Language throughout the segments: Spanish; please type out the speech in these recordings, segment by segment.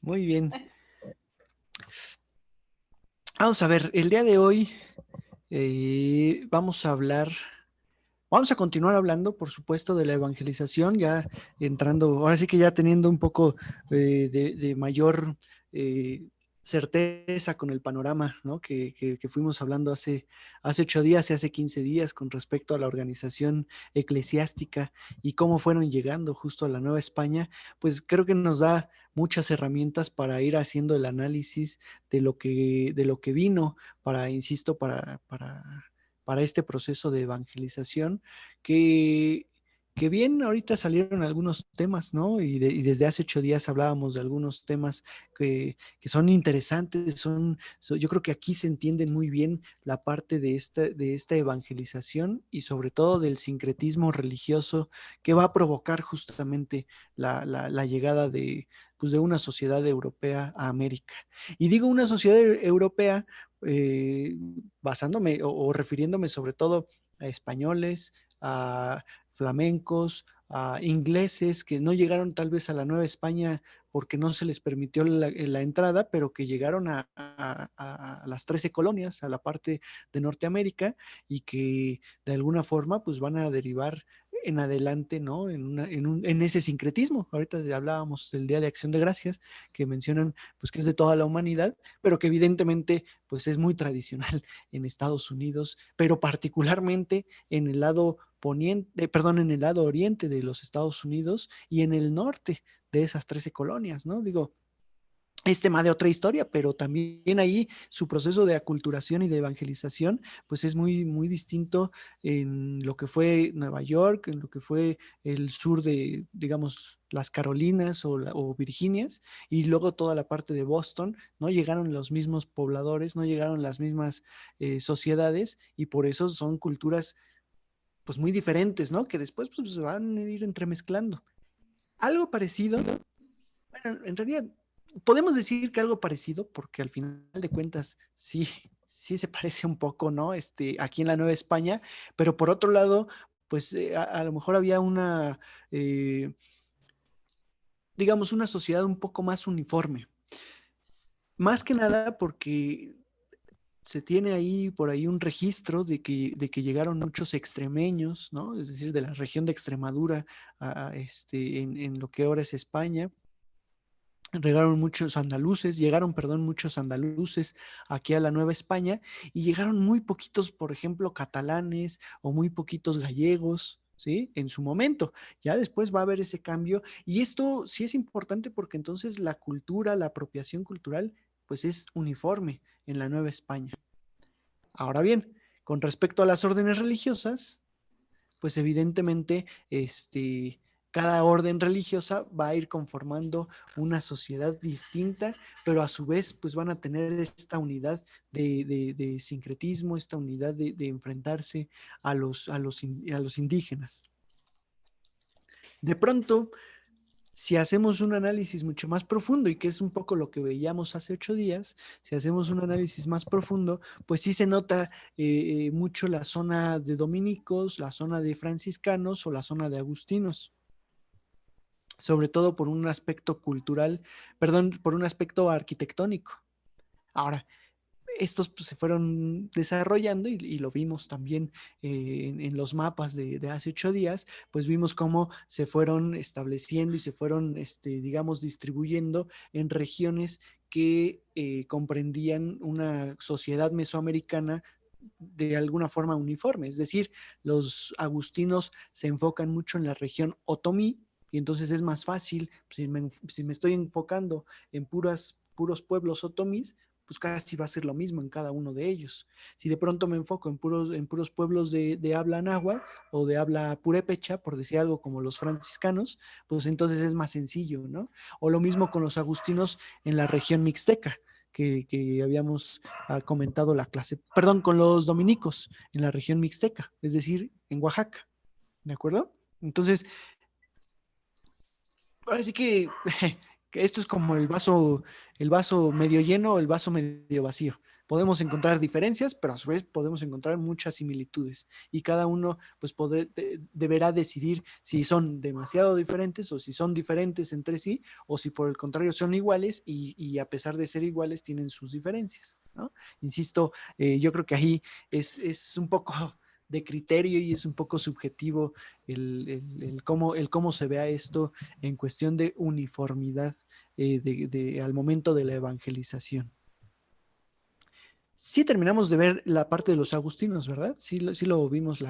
Muy bien. Vamos a ver, el día de hoy vamos a continuar hablando, por supuesto, de la evangelización, ya entrando, ahora sí que ya teniendo un poco de mayor eh, certeza con el panorama, ¿no? Que fuimos hablando hace 8 días y hace 15 días con respecto a la organización eclesiástica y cómo fueron llegando justo a la Nueva España, pues creo que nos da muchas herramientas para ir haciendo el análisis de lo que vino, insisto, para este proceso de evangelización, que, que bien ahorita salieron algunos temas, ¿no? Y desde hace 8 días hablábamos de algunos temas que son interesantes, yo creo que aquí se entienden muy bien la parte de esta evangelización y sobre todo del sincretismo religioso que va a provocar justamente la llegada pues de una sociedad europea a América. Y digo una sociedad europea eh, basándome o refiriéndome sobre todo a españoles, a flamencos, a ingleses que no llegaron tal vez a la Nueva España porque no se les permitió la entrada, pero que llegaron a las 13 colonias, a la parte de Norteamérica, y que de alguna forma pues van a derivar en adelante, ¿no? En ese sincretismo. Ahorita hablábamos del Día de Acción de Gracias, que mencionan pues que es de toda la humanidad, pero que evidentemente pues es muy tradicional en Estados Unidos, pero particularmente en el lado poniente, perdón, en el lado oriente de los Estados Unidos y en el norte de esas 13 colonias, ¿no? Digo, es tema de otra historia, pero también ahí su proceso de aculturación y de evangelización, pues es muy, muy distinto en lo que fue Nueva York, en lo que fue el sur de, digamos, las Carolinas o Virginias, y luego toda la parte de Boston. No llegaron los mismos pobladores, no llegaron las mismas sociedades, y por eso son culturas, pues muy diferentes, ¿no? Que después pues, se van a ir entremezclando. Algo parecido, bueno, en realidad podemos decir que algo parecido, porque al final de cuentas sí, sí se parece un poco, ¿no? Aquí en la Nueva España, pero por otro lado, pues a lo mejor había eh, digamos, una sociedad un poco más uniforme. Más que nada porque se tiene ahí por ahí un registro de que llegaron muchos extremeños, ¿no? Es decir, de la región de Extremadura en lo que ahora es España. Llegaron, perdón, muchos andaluces aquí a la Nueva España, y llegaron muy poquitos, por ejemplo, catalanes o muy poquitos gallegos, ¿sí? En su momento. Ya después va a haber ese cambio, y esto sí es importante porque entonces la cultura, la apropiación cultural, pues es uniforme en la Nueva España. Ahora bien, con respecto a las órdenes religiosas, pues evidentemente cada orden religiosa va a ir conformando una sociedad distinta, pero a su vez pues van a tener esta unidad de sincretismo, esta unidad de enfrentarse a los indígenas. De pronto, si hacemos un análisis mucho más profundo, y que es un poco lo que veíamos hace 8 días, si hacemos un análisis más profundo, pues sí se nota mucho la zona de dominicos, la zona de franciscanos o la zona de agustinos, sobre todo por un aspecto cultural, perdón, por un aspecto arquitectónico. Ahora, estos pues, se fueron desarrollando y lo vimos también en los mapas de hace 8 días, pues vimos cómo se fueron estableciendo y se fueron, digamos, distribuyendo en regiones que comprendían una sociedad mesoamericana de alguna forma uniforme. Es decir, los agustinos se enfocan mucho en la región otomí, y entonces es más fácil, si me estoy enfocando en puros pueblos otomís, pues casi va a ser lo mismo en cada uno de ellos. Si de pronto me enfoco en puros pueblos de habla náhuatl o de habla purépecha, por decir algo como los franciscanos, pues entonces es más sencillo, ¿no? O lo mismo con los agustinos en la región mixteca, que habíamos comentado la clase, perdón, con los dominicos en la región mixteca, es decir, en Oaxaca, ¿de acuerdo? Entonces, ahora sí que esto es como el vaso medio lleno o el vaso medio vacío. podemos encontrar diferencias, pero a su vez podemos encontrar muchas similitudes y cada uno pues deberá decidir si son demasiado diferentes o si son diferentes entre sí o si por el contrario son iguales y a pesar de ser iguales tienen sus diferencias, ¿no? Insisto, yo creo que ahí es un poco de criterio y es un poco subjetivo el cómo se vea esto en cuestión de uniformidad al momento de la evangelización. Sí terminamos de ver la parte de los agustinos, ¿verdad? Sí lo vimos,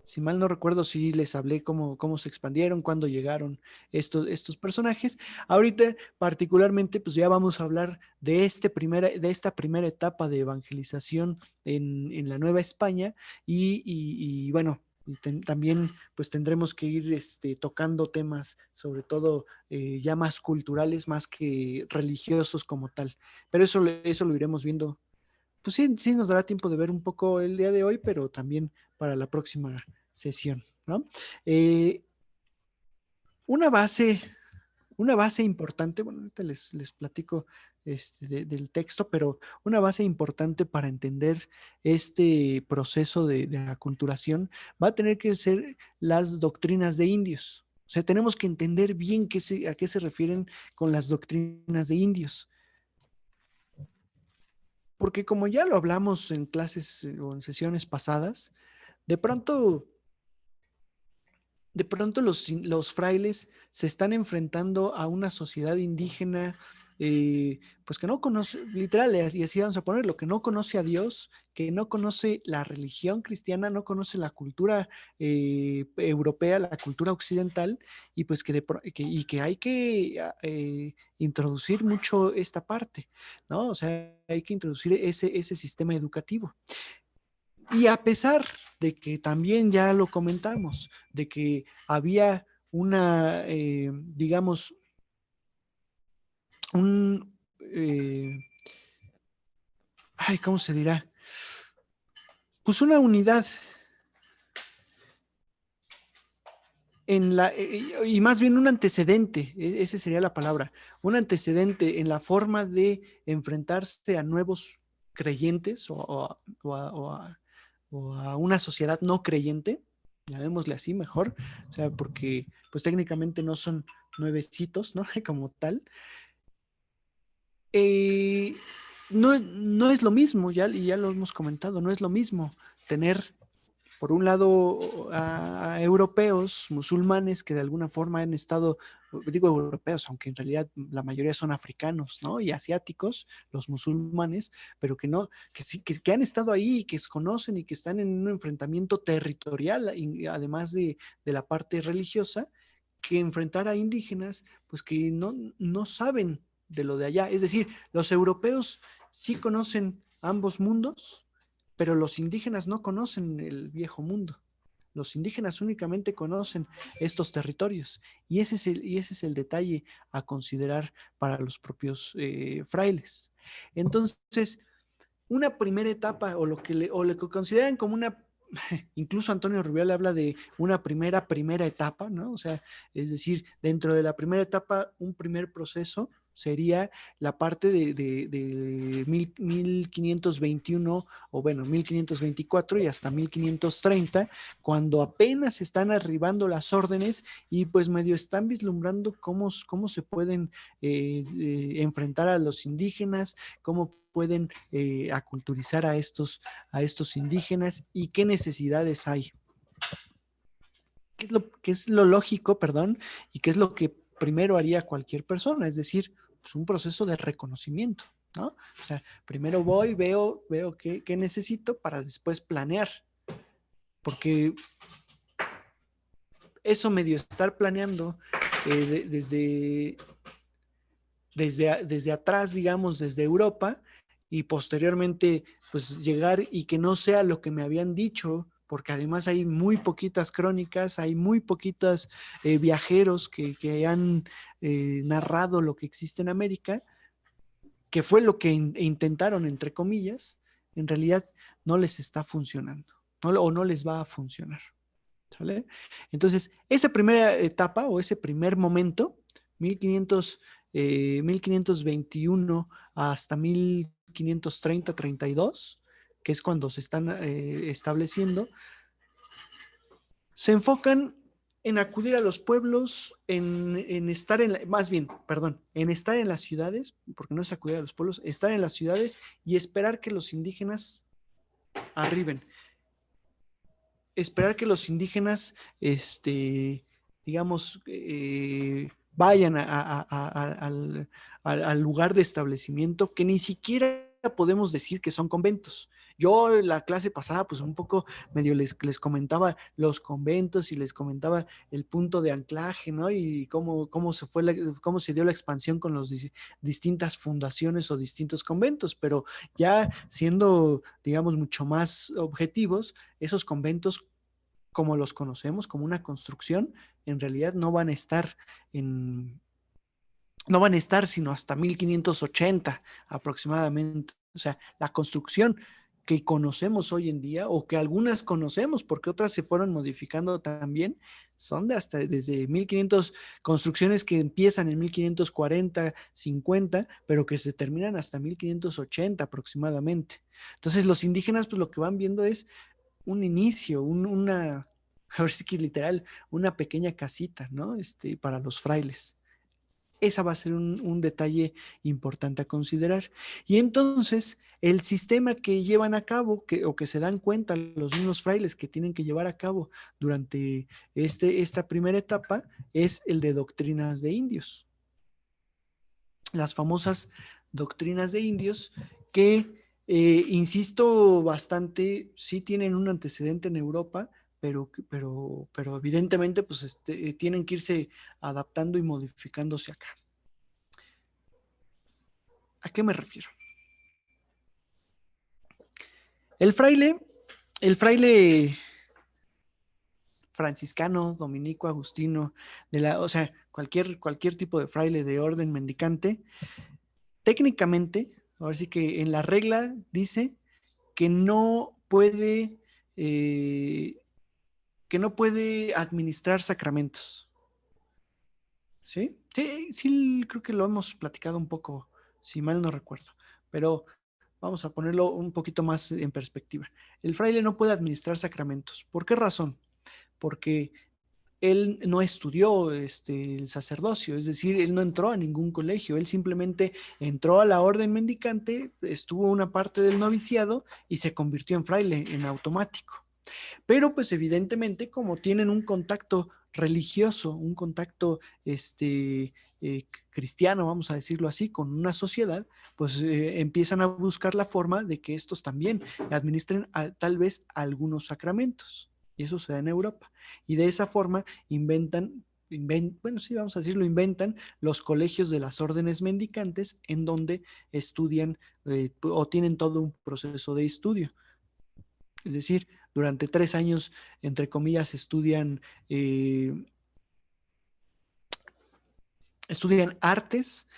si mal no recuerdo, sí les hablé cómo se expandieron, cuándo llegaron estos personajes. Ahorita, particularmente, pues ya vamos a hablar de esta primera etapa de evangelización en la Nueva España y bueno, también pues tendremos que ir tocando temas, sobre todo ya más culturales, más que religiosos como tal. Pero eso lo iremos viendo. Pues sí nos dará tiempo de ver un poco el día de hoy, pero también para la próxima sesión, ¿no? Eh, una base, una base importante, bueno, ahorita les platico del texto, pero una base importante para entender este proceso de aculturación va a tener que ser las doctrinas de indios. O sea, tenemos que entender bien a qué se refieren con las doctrinas de indios. Porque como ya lo hablamos en clases o en sesiones pasadas, de pronto los frailes se están enfrentando a una sociedad indígena, pues que no conoce, literal, y así vamos a ponerlo, que no conoce a Dios, que no conoce la religión cristiana, no conoce la cultura europea, la cultura occidental, y pues que hay que introducir mucho esta parte, ¿no? O sea, hay que introducir ese sistema educativo. Y a pesar de que también ya lo comentamos, de que había digamos, un, ¿cómo se dirá? Pues una unidad y más bien un antecedente, esa sería la palabra, un antecedente en la forma de enfrentarse a nuevos creyentes o a una sociedad no creyente, llamémosle así mejor, o sea, porque pues técnicamente no son nuevecitos, ¿no? Como tal. Eh, no es lo mismo, ya lo hemos comentado, no es lo mismo tener por un lado a europeos, musulmanes que de alguna forma han estado, digo europeos, aunque en realidad la mayoría son africanos, ¿no? Y asiáticos, los musulmanes, pero que no, que sí, que han estado ahí y que se conocen y que están en un enfrentamiento territorial, además de la parte religiosa, que enfrentar a indígenas, pues que no saben de lo de allá. Es decir, los europeos sí conocen ambos mundos, pero los indígenas no conocen el viejo mundo. Los indígenas únicamente conocen estos territorios y ese es el detalle a considerar para los propios frailes. Entonces, una primera etapa o lo que consideran como una, incluso Antonio Rubial habla de una primera etapa, ¿no? O sea, es decir, dentro de la primera etapa, un primer proceso sería la parte de 1521 o bueno, 1524 y hasta 1530, cuando apenas están arribando las órdenes y pues medio están vislumbrando cómo se pueden enfrentar a los indígenas, cómo pueden aculturizar a estos indígenas y qué necesidades hay. ¿Qué es lo lógico, perdón, y qué es lo que primero haría cualquier persona? Es decir, pues un proceso de reconocimiento, ¿no? O sea, primero voy, veo qué necesito para después planear, porque eso medio estar planeando desde atrás, digamos, desde Europa, y posteriormente, pues llegar y que no sea lo que me habían dicho, porque además hay muy poquitas crónicas, hay muy poquitos viajeros que han narrado lo que existe en América, que fue lo que intentaron, entre comillas, en realidad no les está funcionando, o no les va a funcionar. ¿Sale? Entonces, esa primera etapa o ese primer momento, 1521 hasta 1530-32, que es cuando se están estableciendo, se enfocan en acudir a los pueblos, en estar más bien, perdón, en estar en las ciudades, porque no es acudir a los pueblos, estar en las ciudades y esperar que los indígenas arriben. Esperar que los indígenas, digamos, vayan al lugar de establecimiento, que ni siquiera podemos decir que son conventos. Yo en la clase pasada, pues un poco medio les comentaba los conventos y les comentaba el punto de anclaje, ¿no? Y cómo se fue cómo se dio la expansión con las distintas fundaciones o distintos conventos, pero ya siendo, digamos, mucho más objetivos, esos conventos como los conocemos, como una construcción, en realidad no van a estar sino hasta 1580 aproximadamente. O sea, la construcción que conocemos hoy en día, o que algunas conocemos, porque otras se fueron modificando también, son desde 1500, construcciones que empiezan en 1540, 50, pero que se terminan hasta 1580 aproximadamente. Entonces, los indígenas, pues lo que van viendo es un inicio, a ver si que literal, una pequeña casita, ¿no? Para los frailes. Esa va a ser un detalle importante a considerar. Y entonces, el sistema que llevan a cabo, o que se dan cuenta los mismos frailes que tienen que llevar a cabo durante esta primera etapa, es el de doctrinas de indios. Las famosas doctrinas de indios que, insisto bastante, sí tienen un antecedente en Europa, pero evidentemente pues tienen que irse adaptando y modificándose acá. ¿A qué me refiero? El fraile, el fraile franciscano, dominico, agustino, o sea, cualquier tipo de fraile de orden mendicante, técnicamente, ahora sí que en la regla dice que eh, que no puede administrar sacramentos. ¿Sí? Sí, sí, creo que lo hemos platicado un poco, si mal no recuerdo, pero vamos a ponerlo un poquito más en perspectiva. El fraile no puede administrar sacramentos. ¿Por qué razón? Porque él no estudió el sacerdocio, es decir, él no entró a ningún colegio, él simplemente entró a la orden mendicante, estuvo una parte del noviciado y se convirtió en fraile en automático. Pero pues evidentemente como tienen un contacto religioso, un contacto cristiano, vamos a decirlo así, con una sociedad, pues empiezan a buscar la forma de que estos también administren tal vez algunos sacramentos. Y eso se da en Europa. Y de esa forma bueno, sí, vamos a decirlo, inventan los colegios de las órdenes mendicantes en donde estudian o tienen todo un proceso de estudio. Es decir, durante 3 años, entre comillas, estudian artes,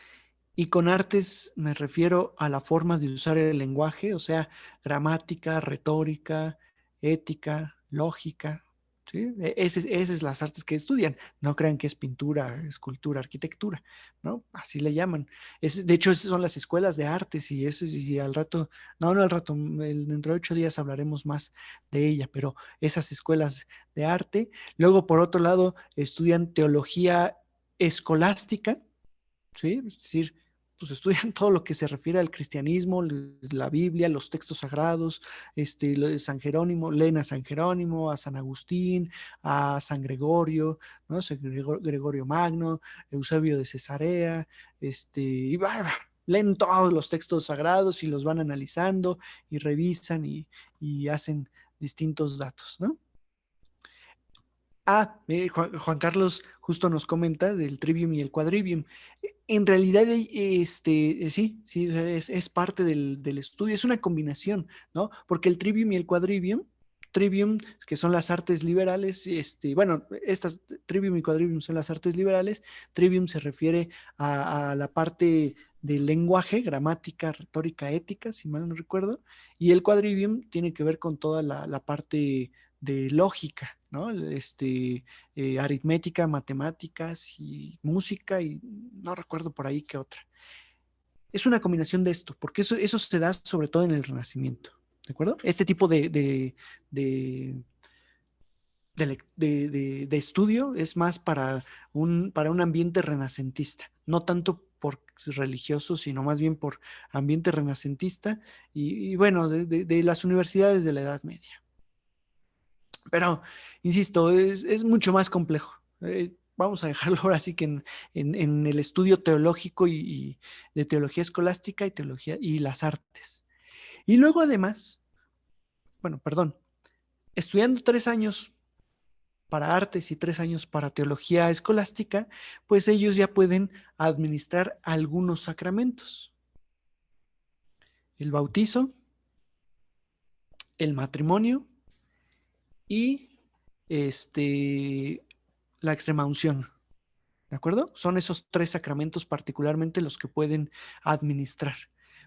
y con artes me refiero a la forma de usar el lenguaje, o sea, gramática, retórica, ética, lógica. ¿Sí? Esas es las artes que estudian. No crean que es pintura, escultura, arquitectura, ¿no? Así le llaman. De hecho, esas son las escuelas de artes y eso, y al rato, no al rato, dentro de 8 días hablaremos más de ella, pero esas escuelas de arte. Luego, por otro lado, estudian teología escolástica, ¿sí? Es decir, pues estudian todo lo que se refiere al cristianismo, la Biblia, los textos sagrados, lo de San Jerónimo, leen a San Jerónimo, a San Agustín, a San Gregorio, ¿no? San Gregorio Magno, Eusebio de Cesarea, leen todos los textos sagrados y los van analizando y revisan y hacen distintos datos, ¿no? Juan Carlos justo nos comenta del trivium y el quadrivium. En realidad, sí, o sea, es parte del estudio, es una combinación, ¿no? Porque el trivium y el trivium, que son las artes liberales, bueno, estas trivium y quadrivium son las artes liberales, trivium se refiere a la parte del lenguaje, gramática, retórica, ética, si mal no recuerdo, y el quadrivium tiene que ver con toda la parte de lógica, ¿no? Aritmética, matemáticas y música, y no recuerdo por ahí qué otra. Es una combinación de esto, porque eso se da sobre todo en el Renacimiento, ¿de acuerdo? Este tipo de, de estudio es más para un ambiente renacentista, no tanto por religioso, sino más bien por ambiente renacentista y bueno, de las universidades de la Edad Media. Pero, insisto, es mucho más complejo. Vamos a dejarlo ahora sí que en el estudio teológico y de teología escolástica y teología y las artes. Y luego además, bueno, perdón, estudiando 3 años para artes y 3 años para teología escolástica, pues ellos ya pueden administrar algunos sacramentos. El bautizo, el matrimonio y la extremaunción. ¿De acuerdo? Son esos 3 sacramentos particularmente los que pueden administrar.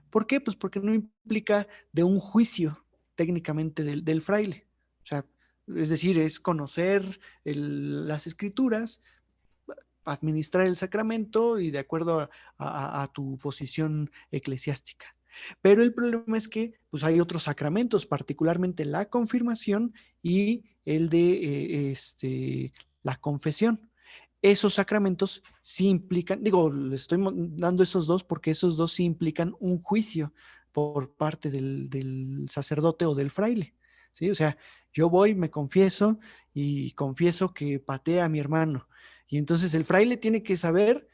¿Por qué? Pues porque no implica de un juicio técnicamente del fraile. O sea, es decir, es conocer las escrituras, administrar el sacramento y de acuerdo a tu posición eclesiástica. Pero el problema es que pues hay otros sacramentos, particularmente la confirmación y el de la confesión. Esos sacramentos sí implican, digo, les estoy dando esos dos porque esos dos sí implican un juicio por parte del sacerdote o del fraile, ¿sí? O sea, yo voy, me confieso y confieso que pateé a mi hermano. Y entonces el fraile tiene que saber,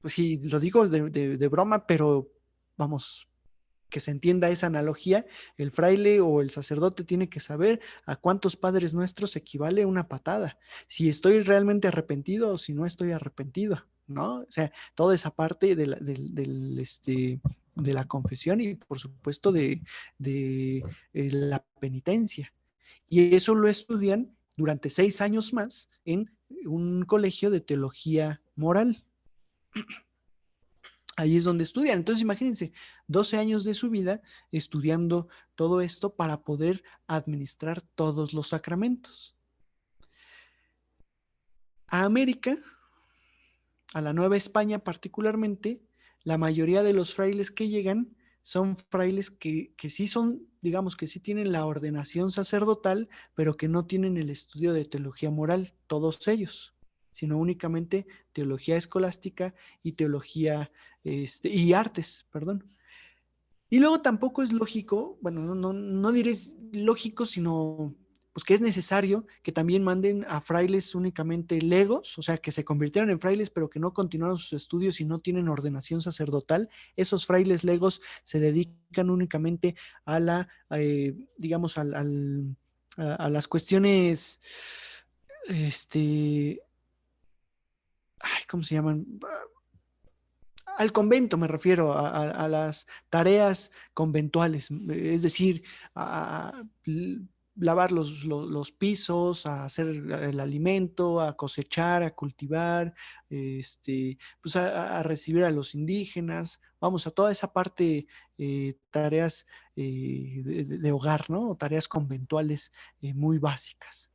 pues sí, lo digo de broma, pero vamos, que se entienda esa analogía, el fraile o el sacerdote tiene que saber a cuántos padres nuestros equivale una patada, si estoy realmente arrepentido o si no estoy arrepentido, ¿no? O sea, toda esa parte de la confesión y por supuesto de la penitencia. Y eso lo estudian durante 6 años más en un colegio de teología moral. Ahí es donde estudian. Entonces, imagínense, 12 años de su vida estudiando todo esto para poder administrar todos los sacramentos. A América, a la Nueva España particularmente, la mayoría de los frailes que llegan son frailes que sí son, digamos, que sí tienen la ordenación sacerdotal, pero que no tienen el estudio de teología moral, todos ellos, sino únicamente teología escolástica y teología, y artes, perdón. Y luego tampoco es lógico, bueno, no diré lógico, sino pues que es necesario que también manden a frailes únicamente legos, o sea, que se convirtieron en frailes, pero que no continuaron sus estudios y no tienen ordenación sacerdotal. Esos frailes legos se dedican únicamente a digamos, a las cuestiones, este, ay, ¿cómo se llaman? Al convento me refiero, a las tareas conventuales, es decir, a lavar los pisos, a hacer el alimento, a cosechar, a cultivar, pues a recibir a los indígenas, vamos, a toda esa parte, tareas de hogar, ¿no? O tareas conventuales muy básicas.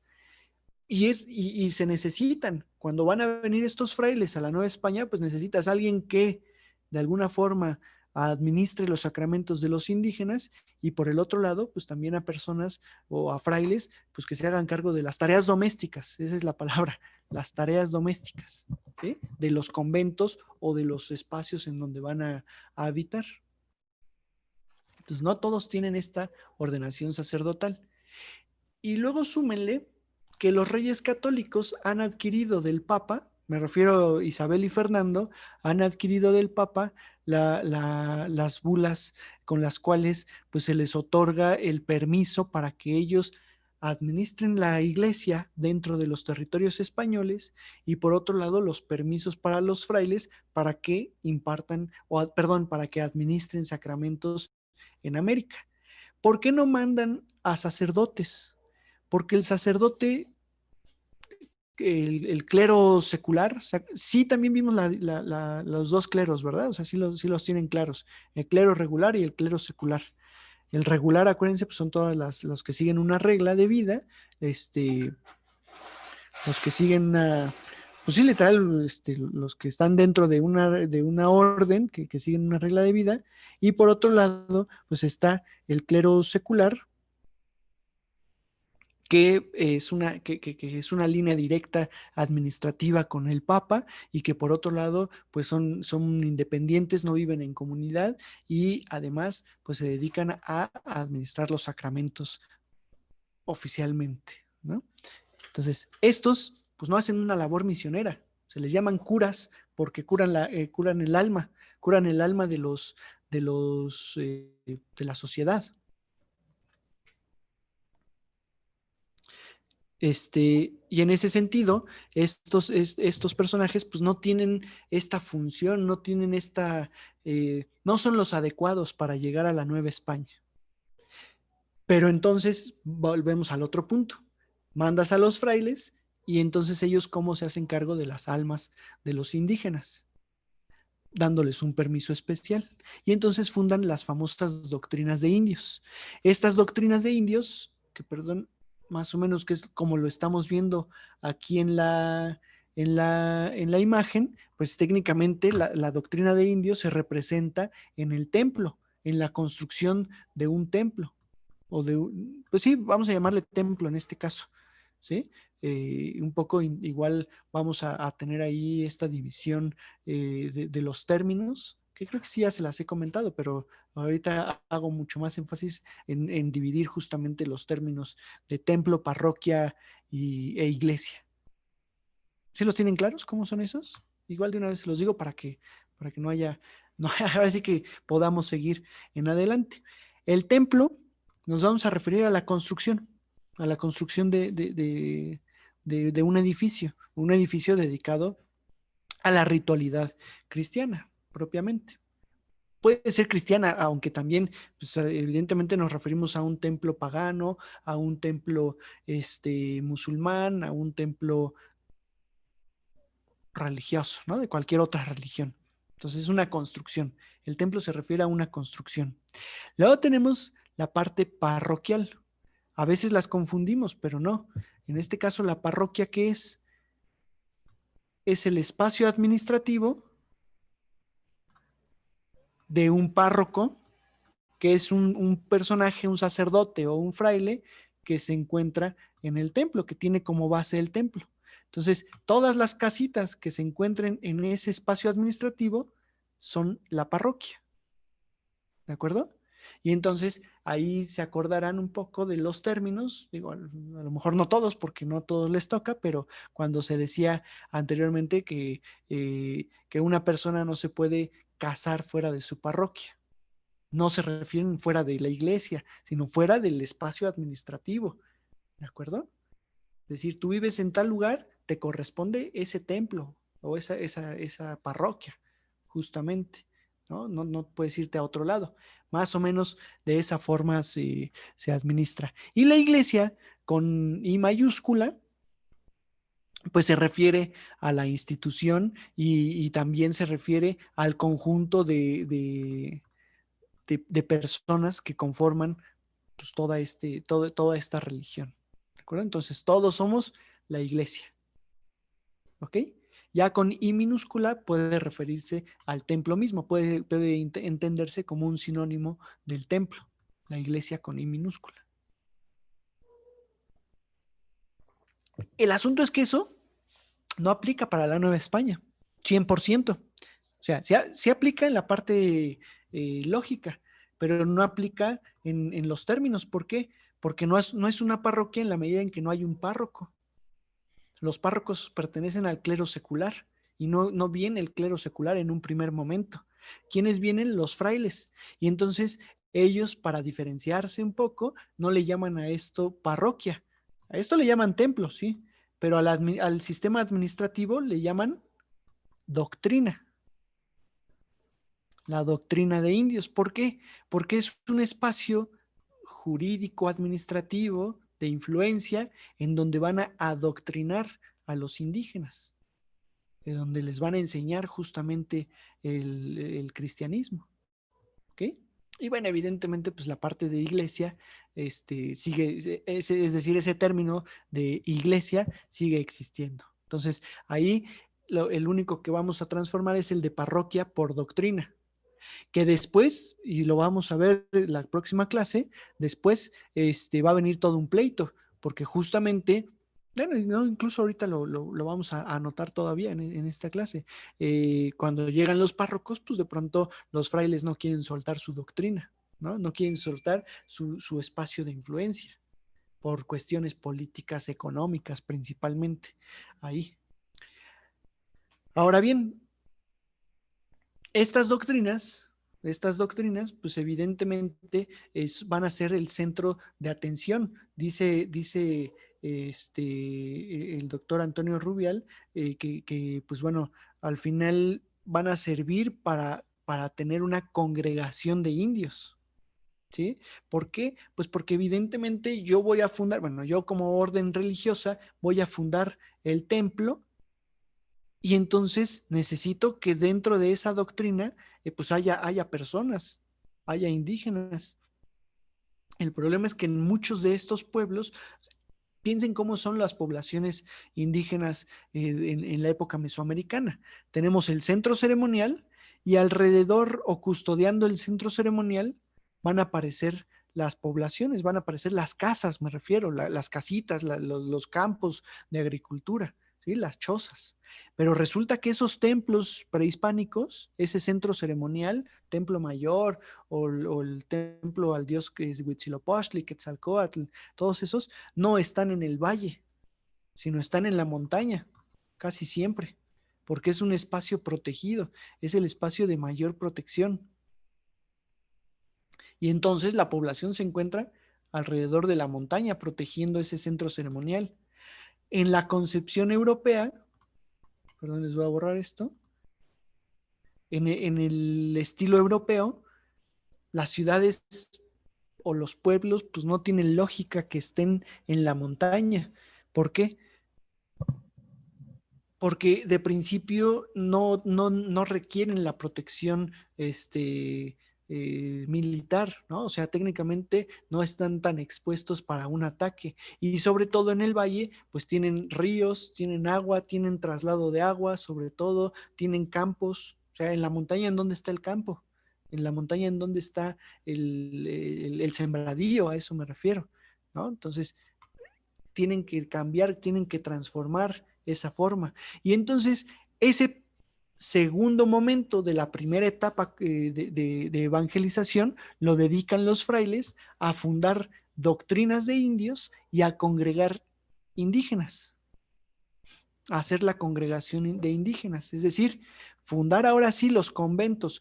Y se necesitan, cuando van a venir estos frailes a la Nueva España, pues necesitas a alguien que de alguna forma administre los sacramentos de los indígenas y por el otro lado, pues también a personas o a frailes, pues que se hagan cargo de las tareas domésticas, esa es la palabra, las tareas domésticas, ¿sí? De los conventos o de los espacios en donde van a habitar. Entonces, no todos tienen esta ordenación sacerdotal. Y luego súmenle que los reyes católicos han adquirido del Papa, me refiero a Isabel y Fernando, han adquirido del Papa las bulas con las cuales pues, se les otorga el permiso para que ellos administren la iglesia dentro de los territorios españoles y por otro lado los permisos para los frailes para que impartan, o perdón, para que administren sacramentos en América. ¿Por qué no mandan a sacerdotes? Porque el sacerdote, el clero secular, o sea, sí también vimos los dos cleros, ¿verdad? O sea, sí los tienen claros, el clero regular y el clero secular. El regular, acuérdense, pues son todas los que siguen una regla de vida, los que siguen pues sí, literal, los que están dentro de una orden, que siguen una regla de vida, y por otro lado, pues está el clero secular, que es una línea directa administrativa con el Papa y que por otro lado, pues son independientes, no viven en comunidad y además, pues se dedican a administrar los sacramentos oficialmente, ¿no? Entonces, estos, pues no hacen una labor misionera, se les llaman curas porque curan el alma de la sociedad. Y en ese sentido, estos personajes pues no tienen esta función, no tienen no son los adecuados para llegar a la Nueva España. Pero entonces volvemos al otro punto. Mandas a los frailes y entonces ellos cómo se hacen cargo de las almas de los indígenas, dándoles un permiso especial. Y entonces fundan las famosas doctrinas de indios. Estas doctrinas de indios, que perdón, más o menos que es como lo estamos viendo aquí en la imagen, pues técnicamente la doctrina de indios se representa en el templo, en la construcción de un templo, pues sí, vamos a llamarle templo en este caso, ¿sí? Un poco igual vamos a tener ahí esta división de los términos, que creo que sí ya se las he comentado, pero ahorita hago mucho más énfasis en dividir justamente los términos de templo, parroquia e iglesia. ¿Sí los tienen claros cómo son esos? Igual de una vez se los digo para que no haya, no, ahora sí que podamos seguir en adelante. El templo nos vamos a referir a la construcción de un edificio dedicado a la ritualidad cristiana propiamente. Puede ser cristiana, aunque también, pues, evidentemente nos referimos a un templo pagano, a un templo musulmán, a un templo religioso, ¿no? De cualquier otra religión. Entonces es una construcción. El templo se refiere a una construcción. Luego tenemos la parte parroquial. A veces las confundimos, pero no. En este caso, la parroquia, ¿qué es? Es el espacio administrativo de un párroco, que es un personaje, un sacerdote o un fraile que se encuentra en el templo, que tiene como base el templo. Entonces, todas las casitas que se encuentren en ese espacio administrativo son la parroquia. ¿De acuerdo? Y entonces ahí se acordarán un poco de los términos, digo, a lo mejor no todos, porque no a todos les toca, pero cuando se decía anteriormente que una persona no se puede casar fuera de su parroquia, no se refieren fuera de la iglesia, sino fuera del espacio administrativo, ¿de acuerdo? Es decir, tú vives en tal lugar, te corresponde ese templo o esa parroquia, justamente, ¿no? No puedes irte a otro lado. Más o menos de esa forma se administra. Y la iglesia, con I mayúscula, pues se refiere a la institución y también se refiere al conjunto de personas que conforman pues, toda esta religión. ¿De acuerdo? Entonces, todos somos la iglesia. ¿Ok? Ya con I minúscula puede referirse al templo mismo, puede entenderse como un sinónimo del templo, la iglesia con I minúscula. El asunto es que eso no aplica para la Nueva España, 100%. O sea, sí aplica en la parte lógica, pero no aplica en los términos. ¿Por qué? Porque no es una parroquia en la medida en que no hay un párroco. Los párrocos pertenecen al clero secular y no viene el clero secular en un primer momento. ¿Quiénes vienen? Los frailes. Y entonces ellos, para diferenciarse un poco, no le llaman a esto parroquia. A esto le llaman templo, sí, pero al sistema administrativo le llaman doctrina. La doctrina de indios. ¿Por qué? Porque es un espacio jurídico administrativo de influencia en donde van a adoctrinar a los indígenas, de donde les van a enseñar justamente el cristianismo. ¿Ok? Y bueno, evidentemente, pues la parte de iglesia sigue, es decir, ese término de iglesia sigue existiendo. Entonces, ahí el único que vamos a transformar es el de parroquia por doctrina, que después, y lo vamos a ver en la próxima clase, después va a venir todo un pleito, porque justamente, bueno, no, incluso ahorita lo vamos a anotar todavía en esta clase. Cuando llegan los párrocos, pues de pronto los frailes no quieren soltar su doctrina, ¿no? No quieren soltar su espacio de influencia por cuestiones políticas, económicas principalmente, ahí. Ahora bien, estas doctrinas, pues evidentemente van a ser el centro de atención. Dice el doctor Antonio Rubial pues bueno, al final van a servir para tener una congregación de indios. ¿Sí? ¿Por qué? Pues porque evidentemente yo voy a fundar, bueno, yo como orden religiosa voy a fundar el templo y entonces necesito que dentro de esa doctrina pues haya personas, haya indígenas. El problema es que en muchos de estos pueblos, piensen cómo son las poblaciones indígenas en la época mesoamericana. Tenemos el centro ceremonial y alrededor o custodiando el centro ceremonial van a aparecer las poblaciones, van a aparecer las casas, me refiero, las casitas, los campos de agricultura, ¿sí? Las chozas. Pero resulta que esos templos prehispánicos, ese centro ceremonial, templo mayor o el templo al dios que es Huitzilopochtli, Quetzalcóatl, todos esos no están en el valle, sino están en la montaña, casi siempre, porque es un espacio protegido, es el espacio de mayor protección. Y entonces la población se encuentra alrededor de la montaña, protegiendo ese centro ceremonial. En la concepción europea, perdón, les voy a borrar esto, en el estilo europeo, las ciudades o los pueblos pues no tienen lógica que estén en la montaña. ¿Por qué? Porque de principio no requieren la protección militar, ¿no? O sea, técnicamente no están tan expuestos para un ataque. Y sobre todo en el valle, pues tienen ríos, tienen agua, tienen traslado de agua, sobre todo tienen campos. O sea, en la montaña, ¿en dónde está el campo? En la montaña, ¿en dónde está el sembradío? A eso me refiero, ¿no? Entonces, tienen que cambiar, tienen que transformar esa forma. Y entonces, ese segundo momento de la primera etapa de evangelización lo dedican los frailes a fundar doctrinas de indios y a congregar indígenas, a hacer la congregación de indígenas, es decir, fundar ahora sí los conventos,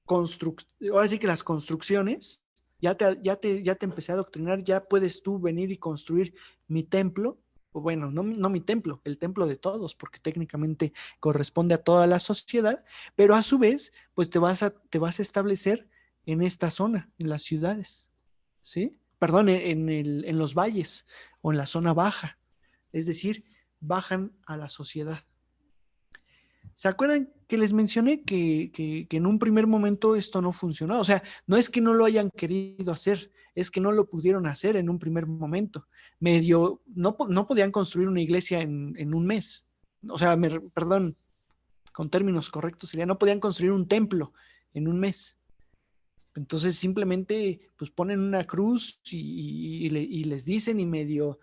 ahora sí que las construcciones, ya te empecé a adoctrinar, ya puedes tú venir y construir mi templo, o bueno, no mi templo, el templo de todos, porque técnicamente corresponde a toda la sociedad, pero a su vez, pues te vas a establecer en esta zona, en las ciudades, ¿sí? Perdón, en los valles o en la zona baja, es decir, bajan a la sociedad. ¿Se acuerdan que les mencioné que en un primer momento esto no funcionó? O sea, no es que no lo hayan querido hacer, es que no lo pudieron hacer en un primer momento. No podían construir una iglesia en un mes. O sea, perdón, con términos correctos sería, no podían construir un templo en un mes. Entonces simplemente pues ponen una cruz y les dicen y medio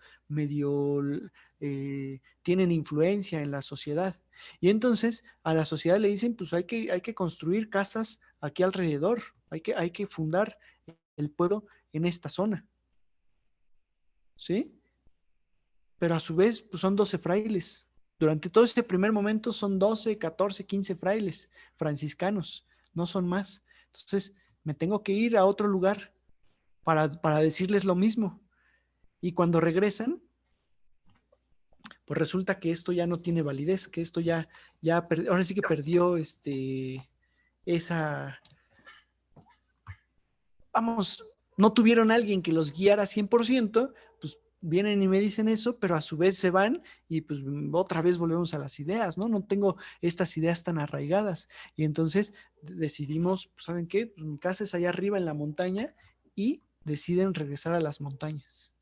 tienen influencia en la sociedad. Y entonces a la sociedad le dicen pues hay que construir casas aquí alrededor, hay que fundar el pueblo en esta zona, ¿sí? Pero a su vez pues son 12 frailes. Durante todo este primer momento son 12, 14, 15 frailes franciscanos, no son más. Entonces me tengo que ir a otro lugar para decirles lo mismo. Y cuando regresan, pues resulta que esto ya no tiene validez, que esto ahora sí que perdió esa, vamos, no tuvieron a alguien que los guiara 100%, pues vienen y me dicen eso, pero a su vez se van y pues otra vez volvemos a las ideas, ¿no? No tengo estas ideas tan arraigadas. Y entonces decidimos, pues, ¿saben qué? Pues mi casa es allá arriba en la montaña y deciden regresar a las montañas.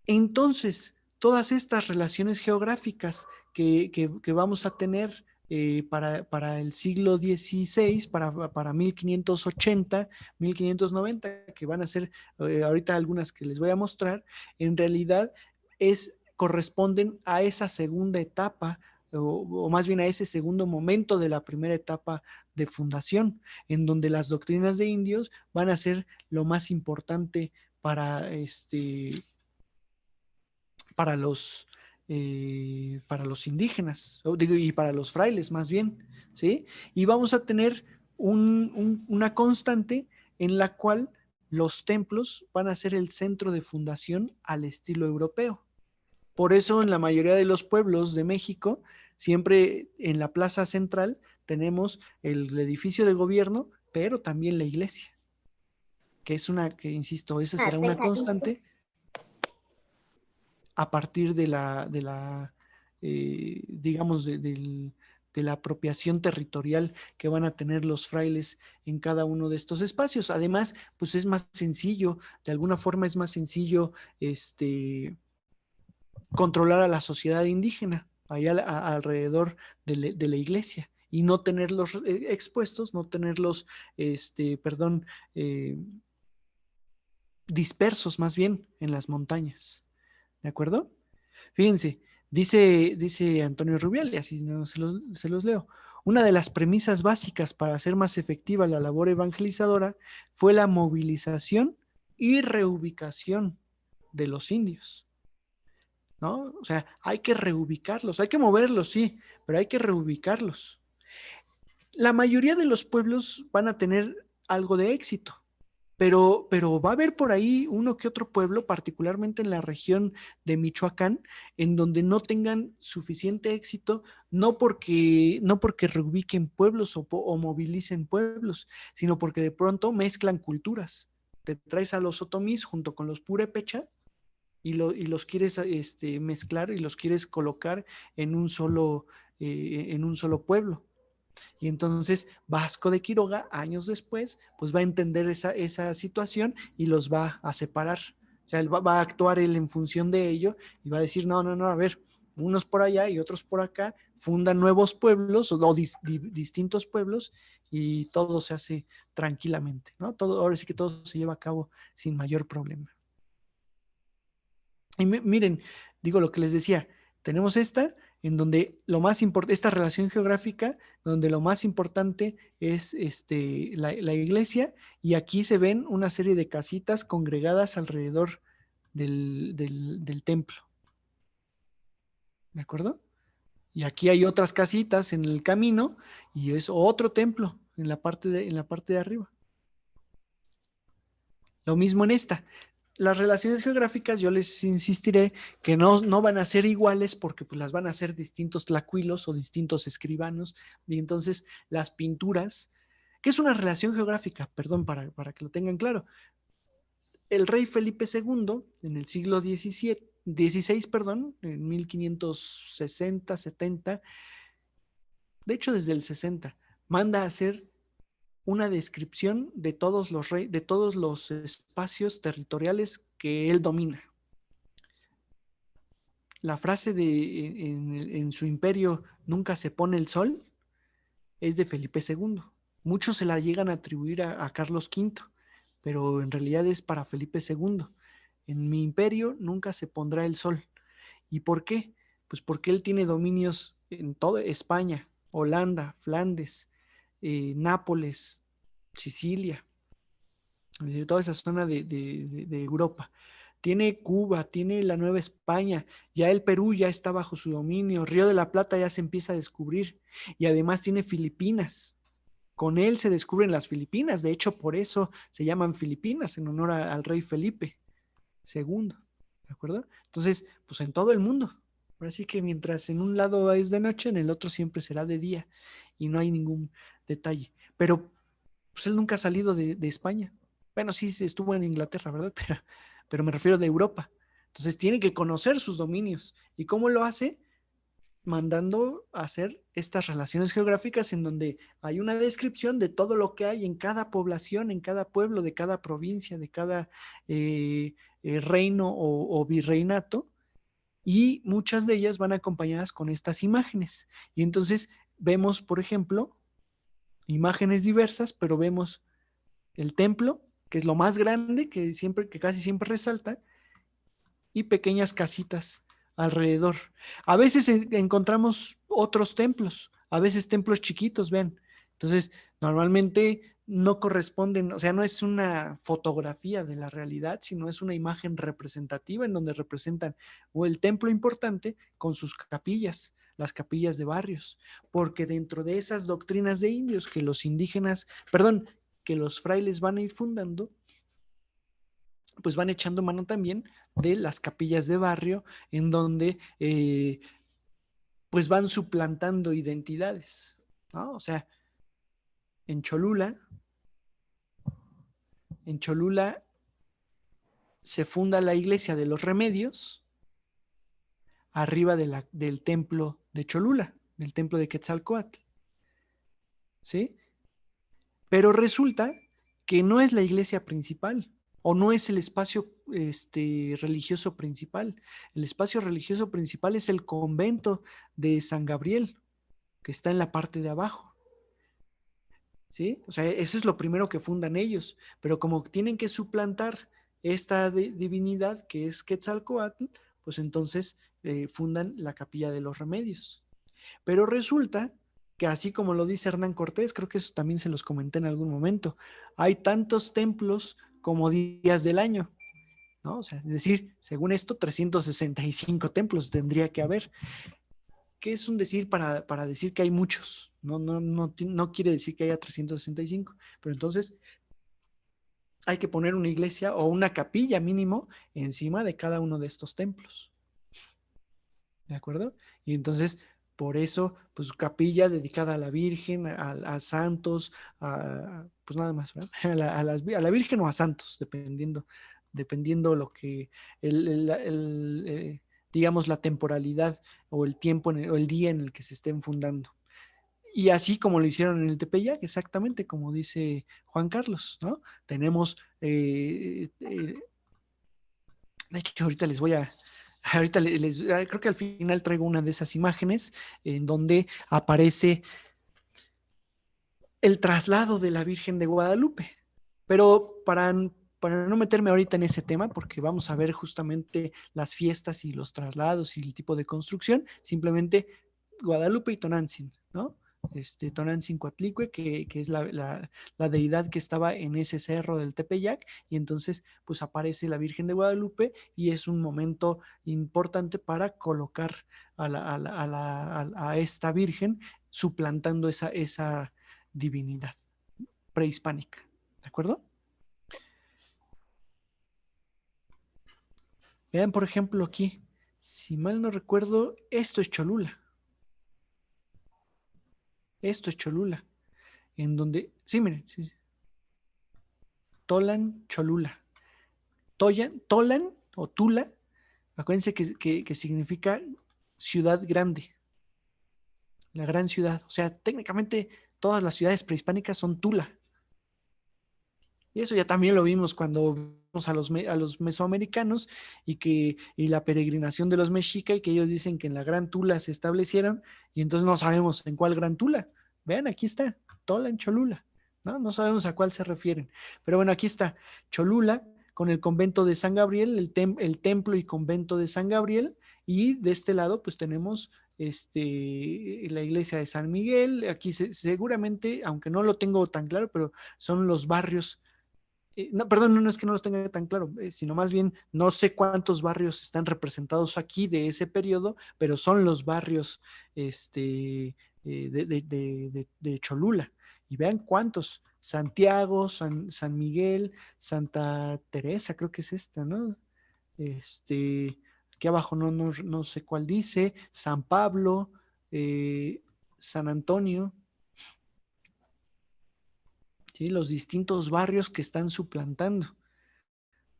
Entonces, todas estas relaciones geográficas que vamos a tener para el siglo XVI, para 1580, 1590, que van a ser ahorita algunas que les voy a mostrar, en realidad corresponden a esa segunda etapa, o más bien a ese segundo momento de la primera etapa de fundación, en donde las doctrinas de indios van a ser lo más importante para, para los indígenas, y para los frailes más bien, ¿sí? Y vamos a tener una constante en la cual los templos van a ser el centro de fundación al estilo europeo. Por eso en la mayoría de los pueblos de México, siempre en la plaza central tenemos el edificio de gobierno, pero también la iglesia, que insisto, esa será una constante a partir digamos, de la apropiación territorial que van a tener los frailes en cada uno de estos espacios. Además, pues es más sencillo, de alguna forma es más sencillo controlar a la sociedad indígena allá alrededor de la iglesia y no tenerlos expuestos, no tenerlos, perdón, dispersos más bien en las montañas. ¿De acuerdo? Fíjense, dice Antonio Rubial, y así no, se los leo. Una de las premisas básicas para hacer más efectiva la labor evangelizadora fue la movilización y reubicación de los indios, ¿no? O sea, hay que reubicarlos, hay que moverlos, sí, pero hay que reubicarlos. La mayoría de los pueblos van a tener algo de éxito, pero va a haber por ahí uno que otro pueblo, particularmente en la región de Michoacán, en donde no tengan suficiente éxito, no porque reubiquen pueblos o movilicen pueblos, sino porque de pronto mezclan culturas. Te traes a los otomís junto con los purépecha y los quieres mezclar y los quieres colocar en un solo pueblo. Y entonces Vasco de Quiroga, años después, pues va a entender esa situación y los va a separar. O sea, él va a actuar él en función de ello y va a decir, no, no, no, a ver, unos por allá y otros por acá, fundan nuevos pueblos o distintos pueblos y todo se hace tranquilamente, ¿no? Ahora sí que todo se lleva a cabo sin mayor problema. Y miren, digo lo que les decía, tenemos en donde lo más importante, esta relación geográfica, donde lo más importante es la iglesia, y aquí se ven una serie de casitas congregadas alrededor del templo. ¿De acuerdo? Y aquí hay otras casitas en el camino, y es otro templo en la parte de arriba. Lo mismo en esta. Las relaciones geográficas, yo les insistiré que no van a ser iguales porque pues, las van a hacer distintos tlacuilos o distintos escribanos. Y entonces las pinturas, ¿qué es una relación geográfica? Perdón, para que lo tengan claro. El rey Felipe II, en el siglo XVI, perdón, en 1560, 70, de hecho desde el 60, manda a hacer una descripción de todos los espacios territoriales que él domina. La frase en su imperio nunca se pone el sol es de Felipe II. Muchos se la llegan a atribuir a Carlos V, pero en realidad es para Felipe II. En mi imperio nunca se pondrá el sol. ¿Y por qué? Pues porque él tiene dominios en toda España, Holanda, Flandes, Nápoles, Sicilia, es decir, toda esa zona de Europa. Tiene Cuba, tiene la Nueva España, ya el Perú ya está bajo su dominio, Río de la Plata ya se empieza a descubrir y además tiene Filipinas. Con él se descubren las Filipinas, de hecho por eso se llaman Filipinas en honor al rey Felipe II, ¿de acuerdo? Entonces, pues en todo el mundo. Así que mientras en un lado es de noche, en el otro siempre será de día y no hay ningún detalle. Pero pues él nunca ha salido de España. Bueno, sí estuvo en Inglaterra, ¿verdad? Pero me refiero de Europa. Entonces tiene que conocer sus dominios. ¿Y cómo lo hace? Mandando a hacer estas relaciones geográficas en donde hay una descripción de todo lo que hay en cada población, en cada pueblo, de cada provincia, de cada reino o virreinato, y muchas de ellas van acompañadas con estas imágenes. Y entonces vemos, por ejemplo, imágenes diversas, pero vemos el templo, que es lo más grande, que casi siempre resalta, y pequeñas casitas alrededor. A veces encontramos otros templos, a veces templos chiquitos, vean. Entonces, normalmente no corresponden, o sea, no es una fotografía de la realidad, sino es una imagen representativa en donde representan o el templo importante con sus capillas, las capillas de barrios, porque dentro de esas doctrinas de indios que los indígenas, perdón, que los frailes van a ir fundando, pues van echando mano también de las capillas de barrio en donde pues van suplantando identidades, ¿no? O sea, en Cholula, en Cholula se funda la iglesia de los Remedios arriba del templo de Cholula, del templo de Quetzalcóatl, ¿sí? Pero resulta que no es la iglesia principal o no es el espacio religioso principal. El espacio religioso principal es el convento de San Gabriel, que está en la parte de abajo, ¿sí? O sea, eso es lo primero que fundan ellos, pero como tienen que suplantar esta divinidad que es Quetzalcóatl, pues entonces fundan la Capilla de los Remedios. Pero resulta que así como lo dice Hernán Cortés, creo que eso también se los comenté en algún momento, hay tantos templos como días del año, ¿no? O sea, es decir, según esto, 365 templos tendría que haber, que es un decir para decir que hay muchos, no quiere decir que haya 365, pero entonces hay que poner una iglesia o una capilla mínimo encima de cada uno de estos templos. ¿De acuerdo? Y entonces, por eso, pues capilla dedicada a la Virgen, a santos, pues nada más, ¿verdad? A la Virgen o a santos, dependiendo lo que, digamos, la temporalidad o el tiempo o el día en el que se estén fundando. Y así como lo hicieron en el Tepeyac, exactamente como dice Juan Carlos, ¿no? Tenemos, de hecho, creo que al final traigo una de esas imágenes en donde aparece el traslado de la Virgen de Guadalupe. Pero para no meterme ahorita en ese tema, porque vamos a ver justamente las fiestas y los traslados y el tipo de construcción, simplemente Guadalupe y Tonantzin, ¿no? Tonantzin Coatlicue, que es la deidad que estaba en ese cerro del Tepeyac, y entonces pues aparece la Virgen de Guadalupe y es un momento importante para colocar a esta Virgen suplantando esa divinidad prehispánica, ¿de acuerdo? Vean, por ejemplo, aquí, si mal no recuerdo, esto es Cholula, en donde, sí, miren, sí, Tolan, Cholula, Tolan o Tula, acuérdense que significa ciudad grande, la gran ciudad, o sea, técnicamente todas las ciudades prehispánicas son Tula, y eso ya también lo vimos cuando vimos a los mesoamericanos y la peregrinación de los mexicas y que ellos dicen que en la Gran Tula se establecieron y entonces no sabemos en cuál Gran Tula. Vean, aquí está, Tola en Cholula, ¿no? No sabemos a cuál se refieren. Pero bueno, aquí está Cholula con el convento de San Gabriel, el templo y convento de San Gabriel y de este lado pues tenemos la iglesia de San Miguel. Aquí seguramente, aunque no lo tengo tan claro, pero son los barrios no, perdón, no es que no los tenga tan claro, sino más bien no sé cuántos barrios están representados aquí de ese periodo, pero son los barrios de Cholula. Y vean cuántos, Santiago, San Miguel, Santa Teresa, creo que es esta, ¿no? Aquí abajo no sé cuál dice, San Pablo, San Antonio, ¿sí? Los distintos barrios que están suplantando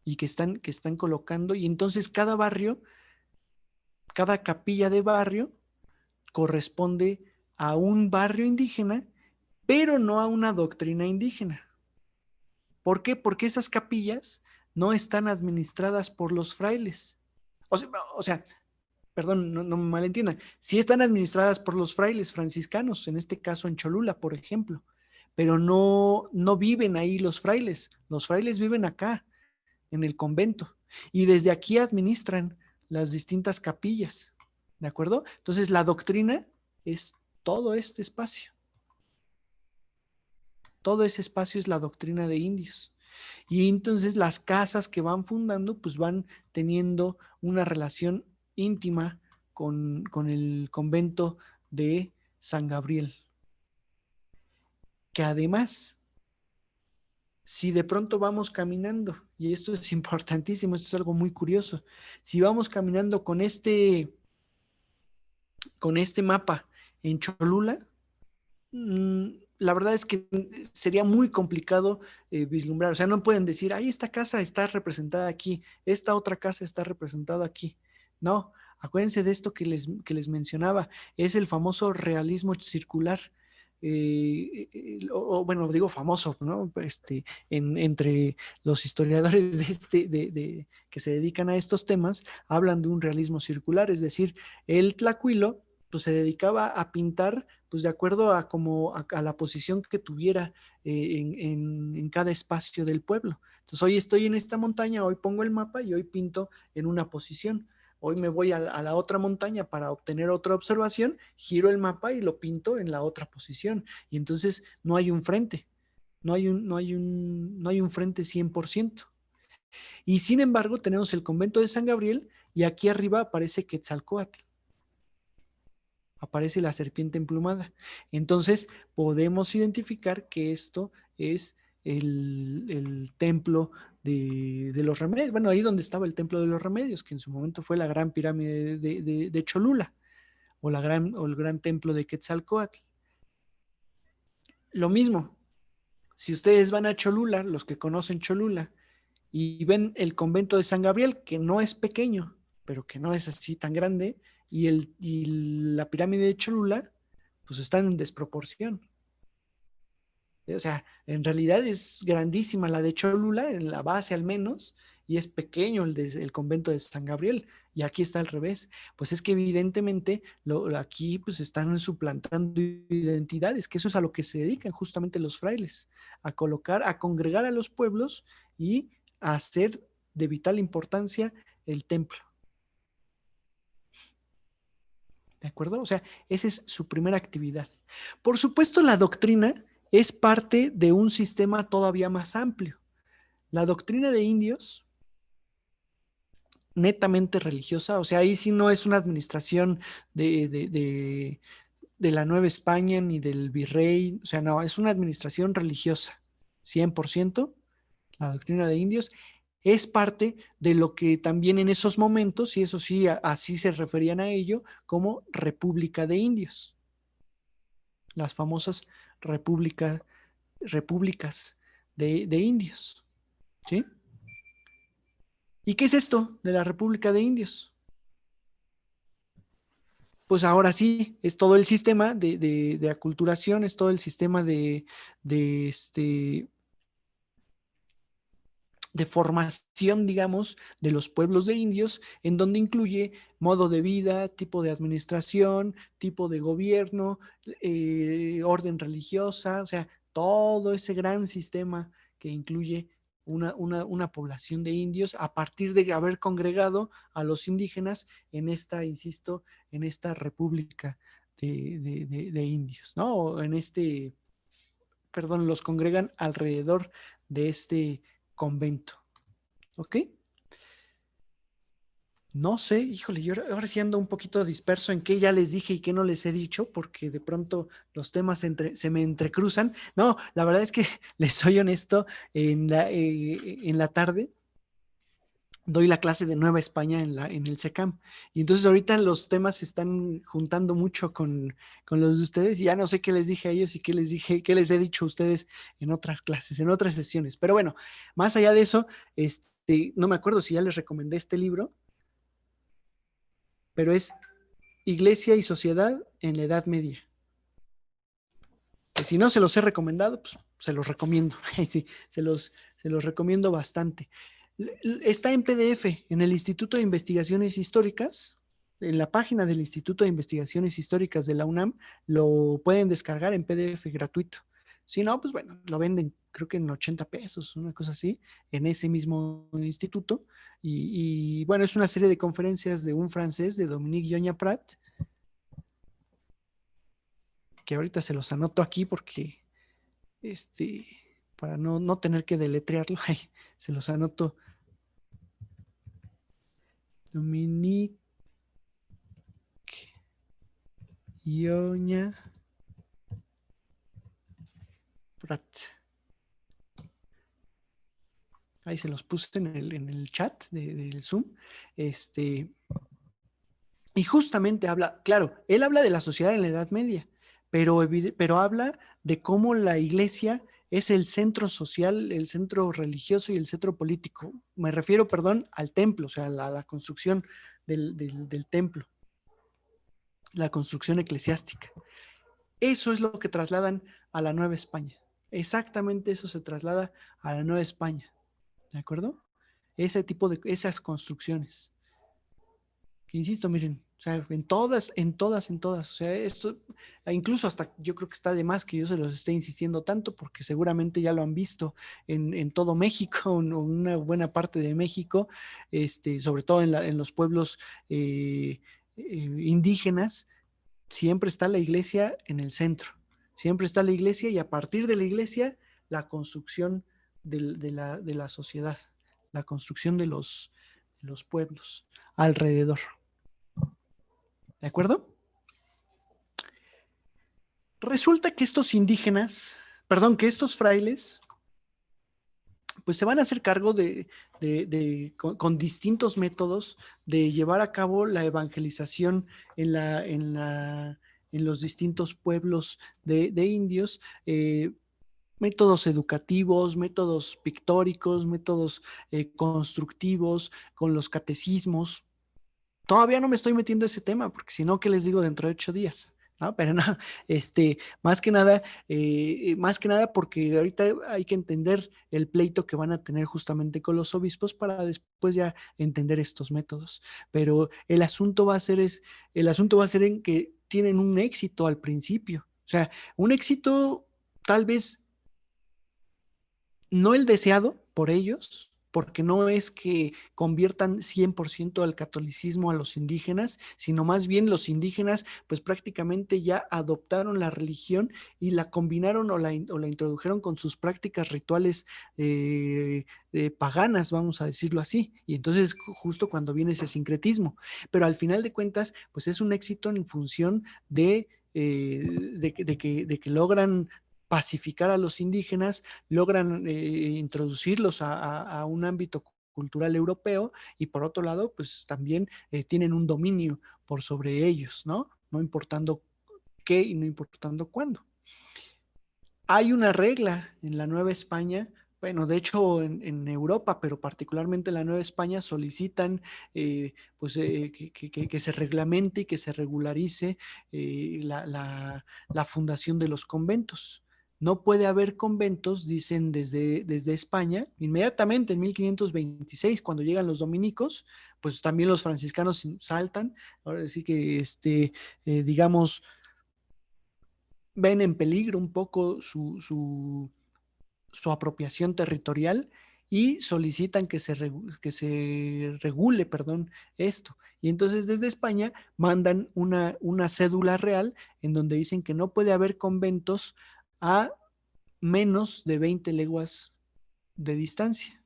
y que están colocando, y entonces cada barrio, cada capilla de barrio corresponde a un barrio indígena, pero no a una doctrina indígena. ¿Por qué? Porque esas capillas no están administradas por los frailes. O sea, perdón, no me malentiendan, sí están administradas por los frailes franciscanos, en este caso en Cholula, por ejemplo, pero no viven ahí los frailes viven acá, en el convento, y desde aquí administran las distintas capillas, ¿de acuerdo? Entonces la doctrina es todo este espacio, todo ese espacio es la doctrina de indios. Y entonces las casas que van fundando, pues van teniendo una relación íntima con el convento de San Gabriel, que además, si de pronto vamos caminando, y esto es importantísimo, esto es algo muy curioso, si vamos caminando con este mapa en Cholula, la verdad es que sería muy complicado vislumbrar, o sea, no pueden decir, ahí esta casa está representada aquí, esta otra casa está representada aquí. No, acuérdense de esto que les mencionaba, es el famoso realismo circular. Bueno, digo famoso, ¿no? Entre los historiadores que se dedican a estos temas, hablan de un realismo circular, es decir, el tlacuilo pues se dedicaba a pintar pues de acuerdo a la posición que tuviera en cada espacio del pueblo. Entonces hoy estoy en esta montaña, hoy pongo el mapa y hoy pinto en una posición. Hoy me voy a la otra montaña para obtener otra observación, giro el mapa y lo pinto en la otra posición. Y entonces no hay un frente, no hay un frente 100%. Y sin embargo tenemos el convento de San Gabriel y aquí arriba aparece Quetzalcóatl, aparece la serpiente emplumada. Entonces podemos identificar que esto es el templo de los remedios. Bueno, ahí donde estaba el templo de los remedios, que en su momento fue la gran pirámide de Cholula, o el gran templo de Quetzalcóatl. Lo mismo, si ustedes van a Cholula, los que conocen Cholula, y ven el convento de San Gabriel, que no es pequeño, pero que no es así tan grande, y la pirámide de Cholula, pues están en desproporción. O sea, en realidad es grandísima la de Cholula, en la base al menos, y es pequeño el convento de San Gabriel, y aquí está al revés. Pues es que evidentemente aquí pues están suplantando identidades, que eso es a lo que se dedican justamente los frailes, a congregar a los pueblos y a hacer de vital importancia el templo. ¿De acuerdo? O sea, esa es su primera actividad. Por supuesto, la doctrina es parte de un sistema todavía más amplio. La doctrina de indios, netamente religiosa, o sea, ahí sí no es una administración de la Nueva España ni del virrey, o sea, no, es una administración religiosa, 100%. La doctrina de indios es parte de lo que también en esos momentos, y eso sí, así se referían a ello, como República de Indios, las famosas repúblicas de indios, ¿sí? ¿Y qué es esto de la República de Indios? Pues ahora sí, es todo el sistema de aculturación, es todo el sistema de de formación, digamos, de los pueblos de indios, en donde incluye modo de vida, tipo de administración, tipo de gobierno, orden religiosa, o sea, todo ese gran sistema que incluye una población de indios a partir de haber congregado a los indígenas en esta, insisto, en esta república de indios, ¿no? O perdón, los congregan alrededor de este convento. ¿Ok? No sé, híjole, yo ahora sí ando un poquito disperso en qué ya les dije y qué no les he dicho, porque de pronto los temas se me entrecruzan. No, la verdad es que les soy honesto, en la tarde doy la clase de Nueva España en el SECAM. Y entonces ahorita los temas se están juntando mucho con los de ustedes y ya no sé qué les dije a ellos y qué les he dicho a ustedes en otras clases, en otras sesiones. Pero bueno, más allá de eso, no me acuerdo si ya les recomendé este libro, pero es Iglesia y Sociedad en la Edad Media. Que si no se los he recomendado, pues se los recomiendo. Sí, se los recomiendo bastante. Está en PDF en el Instituto de Investigaciones Históricas. en la página del Instituto de Investigaciones Históricas de la UNAM, lo pueden descargar en PDF gratuito. Si no, pues bueno, lo venden creo que en 80 pesos, una cosa así, en ese mismo instituto. Bueno, es una serie de conferencias de un francés, de Dominique Yoña-Prat, que ahorita se los anoto aquí porque, para no tener que deletrearlo, se los anoto. Dominique Yoña Prat. Ahí se los puse en el chat del Zoom. Y justamente habla, claro, él habla de la sociedad en la Edad Media, pero habla de cómo la iglesia es el centro social, el centro religioso y el centro político. Me refiero, perdón, al templo, o sea, la construcción del templo, la construcción eclesiástica. Eso es lo que trasladan a la Nueva España. Exactamente eso se traslada a la Nueva España. ¿De acuerdo? Ese tipo de, esas construcciones. Que insisto, miren, o sea, en todas. O sea, esto, incluso hasta yo creo que está de más que yo se los esté insistiendo tanto, porque seguramente ya lo han visto en todo México, en una buena parte de México, sobre todo en los pueblos indígenas, siempre está la iglesia en el centro. Siempre está la iglesia y a partir de la iglesia, la construcción de la sociedad, la construcción de los pueblos alrededor. ¿De acuerdo? Resulta que estos indígenas, perdón, que estos frailes, pues se van a hacer cargo con distintos métodos de llevar a cabo la evangelización en los distintos pueblos de indios, métodos educativos, métodos pictóricos, métodos constructivos, con los catecismos. Todavía no me estoy metiendo a ese tema, porque si no, ¿qué les digo dentro de 8 días? ¿No? Pero no, más que nada porque ahorita hay que entender el pleito que van a tener justamente con los obispos para después ya entender estos métodos. Pero el asunto va a ser en que tienen un éxito al principio. O sea, un éxito tal vez no el deseado por ellos, porque no es que conviertan 100% al catolicismo a los indígenas, sino más bien los indígenas pues prácticamente ya adoptaron la religión y la combinaron o la introdujeron con sus prácticas rituales paganas, vamos a decirlo así, y entonces justo cuando viene ese sincretismo, pero al final de cuentas pues es un éxito en función de que logran pacificar a los indígenas, logran introducirlos a un ámbito cultural europeo y por otro lado, pues también tienen un dominio por sobre ellos, ¿no? No importando qué y no importando cuándo. Hay una regla en la Nueva España, bueno, de hecho en Europa, pero particularmente en la Nueva España, solicitan que se reglamente y que se regularice la fundación de los conventos. No puede haber conventos, dicen desde España, inmediatamente en 1526, cuando llegan los dominicos, pues también los franciscanos saltan, ahora sí que, digamos, ven en peligro un poco su apropiación territorial y solicitan que se regule, perdón, esto. Y entonces desde España mandan una cédula real en donde dicen que no puede haber conventos a menos de 20 leguas de distancia.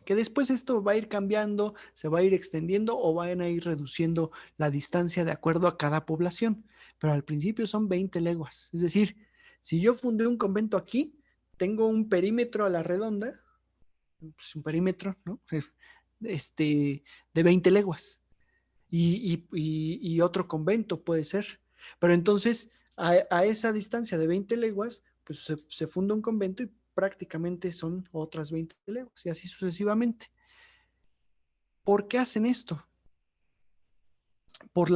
Que después esto va a ir cambiando, se va a ir extendiendo o van a ir reduciendo la distancia de acuerdo a cada población. Pero al principio son 20 leguas. Es decir, si yo fundé un convento aquí, tengo un perímetro a la redonda, pues un perímetro, ¿no? De 20 leguas. Y otro convento puede ser. Pero entonces, a esa distancia de 20 leguas, pues se funda un convento y prácticamente son otras 20 leguas y así sucesivamente. ¿Por qué hacen esto? Por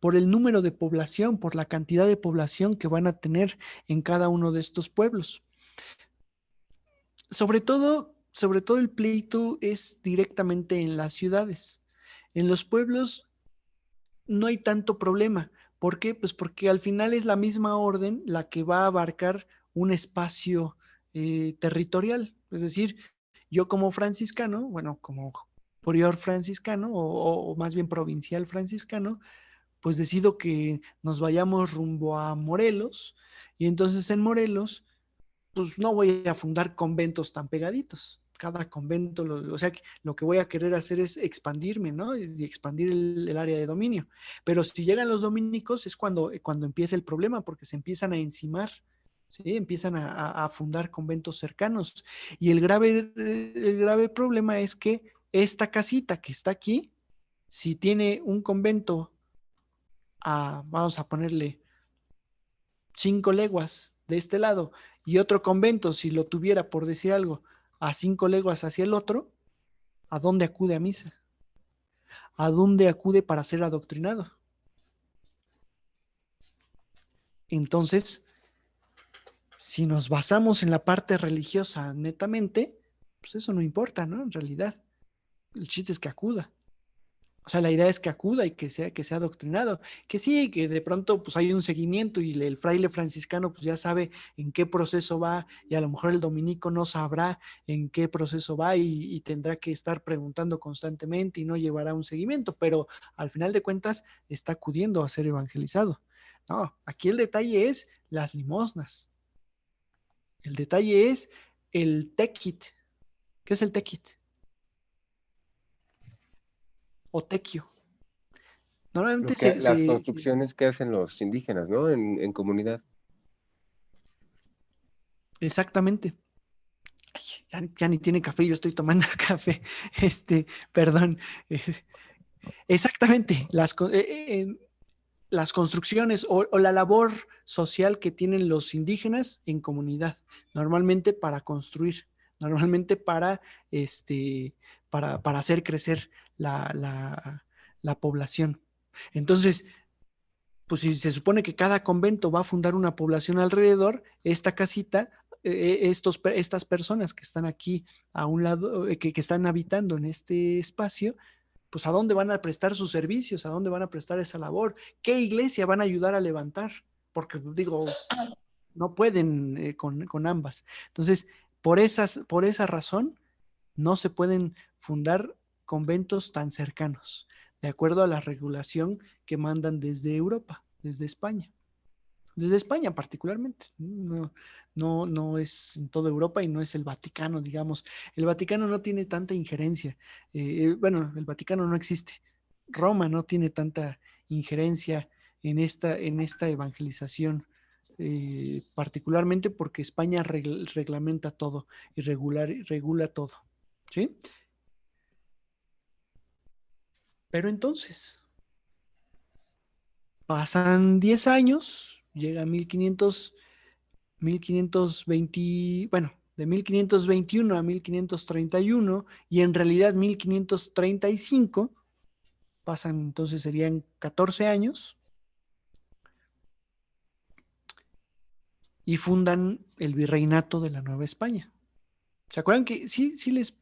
por el número de población, por la cantidad de población que van a tener en cada uno de estos pueblos. Sobre todo el pleito es directamente en las ciudades. En los pueblos no hay tanto problema. ¿Por qué? Pues porque al final es la misma orden la que va a abarcar un espacio territorial. Es decir, yo como franciscano, bueno, como prior franciscano o más bien provincial franciscano, pues decido que nos vayamos rumbo a Morelos y entonces en Morelos pues no voy a fundar conventos tan pegaditos. Cada convento, o sea, lo que voy a querer hacer es expandirme, ¿no? Y expandir el área de dominio. Pero si llegan los dominicos es cuando empieza el problema, porque se empiezan a encimar, ¿sí? Empiezan a fundar conventos cercanos. Y el grave problema es que esta casita que está aquí, si tiene un convento vamos a ponerle 5 leguas de este lado y otro convento, si lo tuviera por decir algo, a 5 leguas hacia el otro, ¿a dónde acude a misa? ¿A dónde acude para ser adoctrinado? Entonces, si nos basamos en la parte religiosa netamente, pues eso no importa, ¿no? En realidad, el chiste es que acuda. O sea, la idea es que acuda y que sea adoctrinado. Que sí, que de pronto pues hay un seguimiento y el fraile franciscano pues ya sabe en qué proceso va y a lo mejor el dominico no sabrá en qué proceso va y tendrá que estar preguntando constantemente y no llevará un seguimiento, pero al final de cuentas está acudiendo a ser evangelizado. No, aquí el detalle es las limosnas. El detalle es el tequit. ¿Qué es el tequit? O tequio. Normalmente Las construcciones que hacen los indígenas, ¿no? En comunidad. exactamente. Ay, ya ni tiene café, yo estoy tomando café. Perdón. Eh, Exactamente, las construcciones o la labor social que tienen los indígenas en comunidad, normalmente para construir, normalmente este, para hacer crecer la población. Entonces, pues si se supone que cada convento va a fundar una población alrededor, esta casita, estas personas que están aquí a un lado, que están habitando en este espacio, pues a dónde van a prestar sus servicios, a dónde van a prestar esa labor, qué iglesia van a ayudar a levantar, porque digo, no pueden con ambas. Entonces, por esa razón, no se pueden fundar conventos tan cercanos, de acuerdo a la regulación que mandan desde Europa, desde España particularmente. No es en toda Europa y no es el Vaticano, digamos. El Vaticano no tiene tanta injerencia. Bueno, el Vaticano no existe. Roma no tiene tanta injerencia en esta evangelización, particularmente porque España reglamenta todo y regula todo. ¿Sí? Pero entonces, pasan 10 años, llega 1520, bueno, de 1521 a 1531 y en realidad 1535, pasan entonces serían 14 años y fundan el virreinato de la Nueva España. ¿Se acuerdan que sí les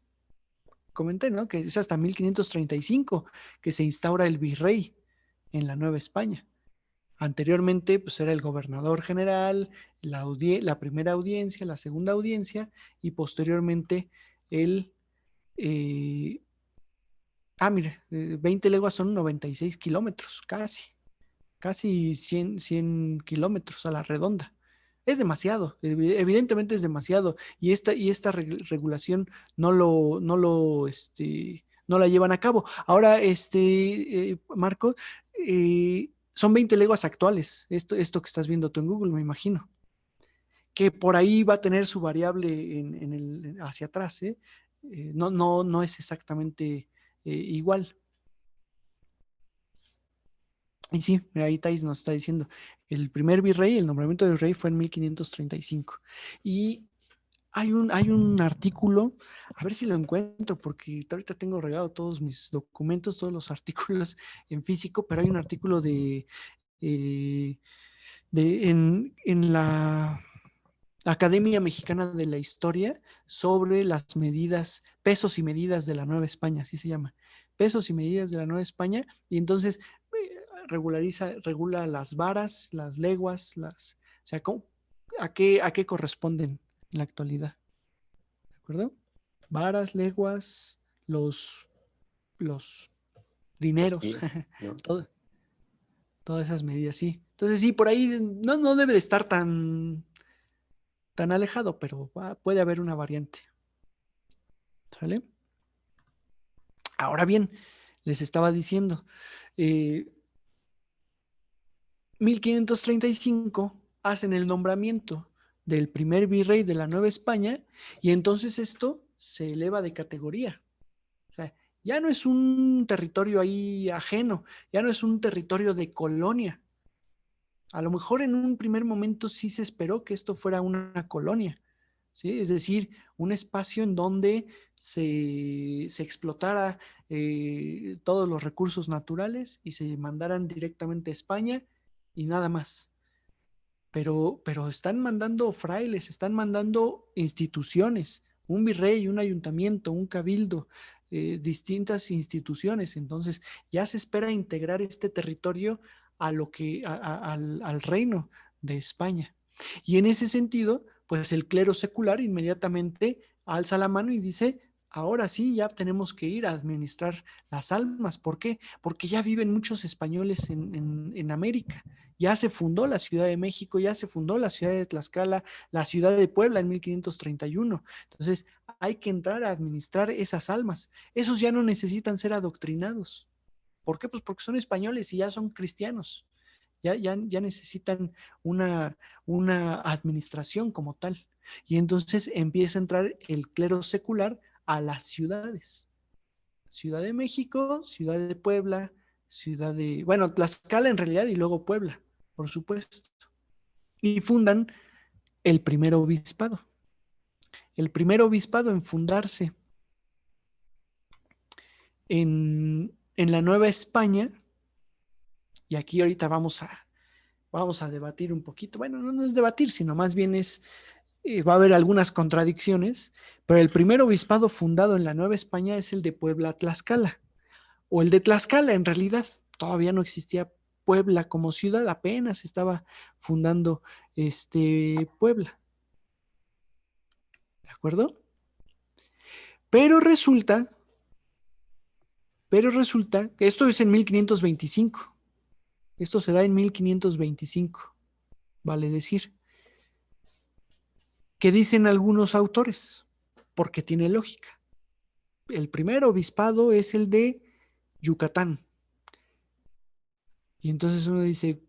comenté, ¿no? Que es hasta 1535 que se instaura el virrey en la Nueva España? Anteriormente, pues era el gobernador general, la primera audiencia, la segunda audiencia y posteriormente el... eh, mire, 20 leguas son 96 kilómetros, casi 100 kilómetros a la redonda. Es demasiado, evidentemente es demasiado. Y esta regulación no la llevan a cabo. Ahora, Marco, son 20 leguas actuales, esto que estás viendo tú en Google, me imagino, que por ahí va a tener su variable hacia atrás, ¿eh? No es exactamente igual. Y sí, mira, ahí Thais nos está diciendo, el primer virrey, el nombramiento del rey fue en 1535. Y hay un artículo, a ver si lo encuentro, porque ahorita tengo regado todos mis documentos, todos los artículos en físico, pero hay un artículo eh, en la Academia Mexicana de la Historia sobre las medidas, pesos y medidas de la Nueva España, así se llama. pesos y medidas de la Nueva España, y entonces regula las varas, las leguas, o sea, ¿a qué corresponden en la actualidad? ¿De acuerdo? Varas, leguas, los Los dineros, pies, ¿no? todo, todas esas medidas, sí. Entonces, sí, por ahí no debe de estar tan alejado, pero puede haber una variante. ¿Sale? Ahora bien, les estaba diciendo, eh, 1535 hacen el nombramiento del primer virrey de la Nueva España y entonces esto se eleva de categoría. O sea, ya no es un territorio ahí ajeno, ya no es un territorio de colonia. A lo mejor en un primer momento sí se esperó que esto fuera una colonia, ¿sí? Es decir, un espacio en donde se explotara todos los recursos naturales y se mandaran directamente a España y nada más. Pero están mandando frailes, están mandando instituciones, un virrey, un ayuntamiento, un cabildo, distintas instituciones. Entonces, ya se espera integrar este territorio a lo que, al reino de España. Y en ese sentido, pues el clero secular inmediatamente alza la mano y dice, ahora sí, ya tenemos que ir a administrar las almas. ¿Por qué? Porque ya viven muchos españoles en América. Ya se fundó la Ciudad de México, ya se fundó la ciudad de Tlaxcala, la ciudad de Puebla en 1531. Entonces, hay que entrar a administrar esas almas. Esos ya no necesitan ser adoctrinados. ¿Por qué? Pues porque son españoles y ya son cristianos. Ya necesitan una administración como tal. Y entonces empieza a entrar el clero secular a las ciudades. Ciudad de México, Ciudad de Puebla, bueno, Tlaxcala en realidad y luego Puebla, por supuesto. Y fundan el primer obispado. El primer obispado en fundarse en la Nueva España, y aquí ahorita vamos a debatir un poquito, bueno, no es debatir, sino más bien va a haber algunas contradicciones, pero el primer obispado fundado en la Nueva España es el de Puebla-Tlaxcala, o el de Tlaxcala en realidad, todavía no existía Puebla como ciudad, apenas estaba fundando Puebla, ¿de acuerdo? Pero resulta, pero resulta que esto es en 1525, esto se da en 1525, vale decir, que dicen algunos autores, porque tiene lógica. El primer obispado es el de Yucatán, y entonces uno dice,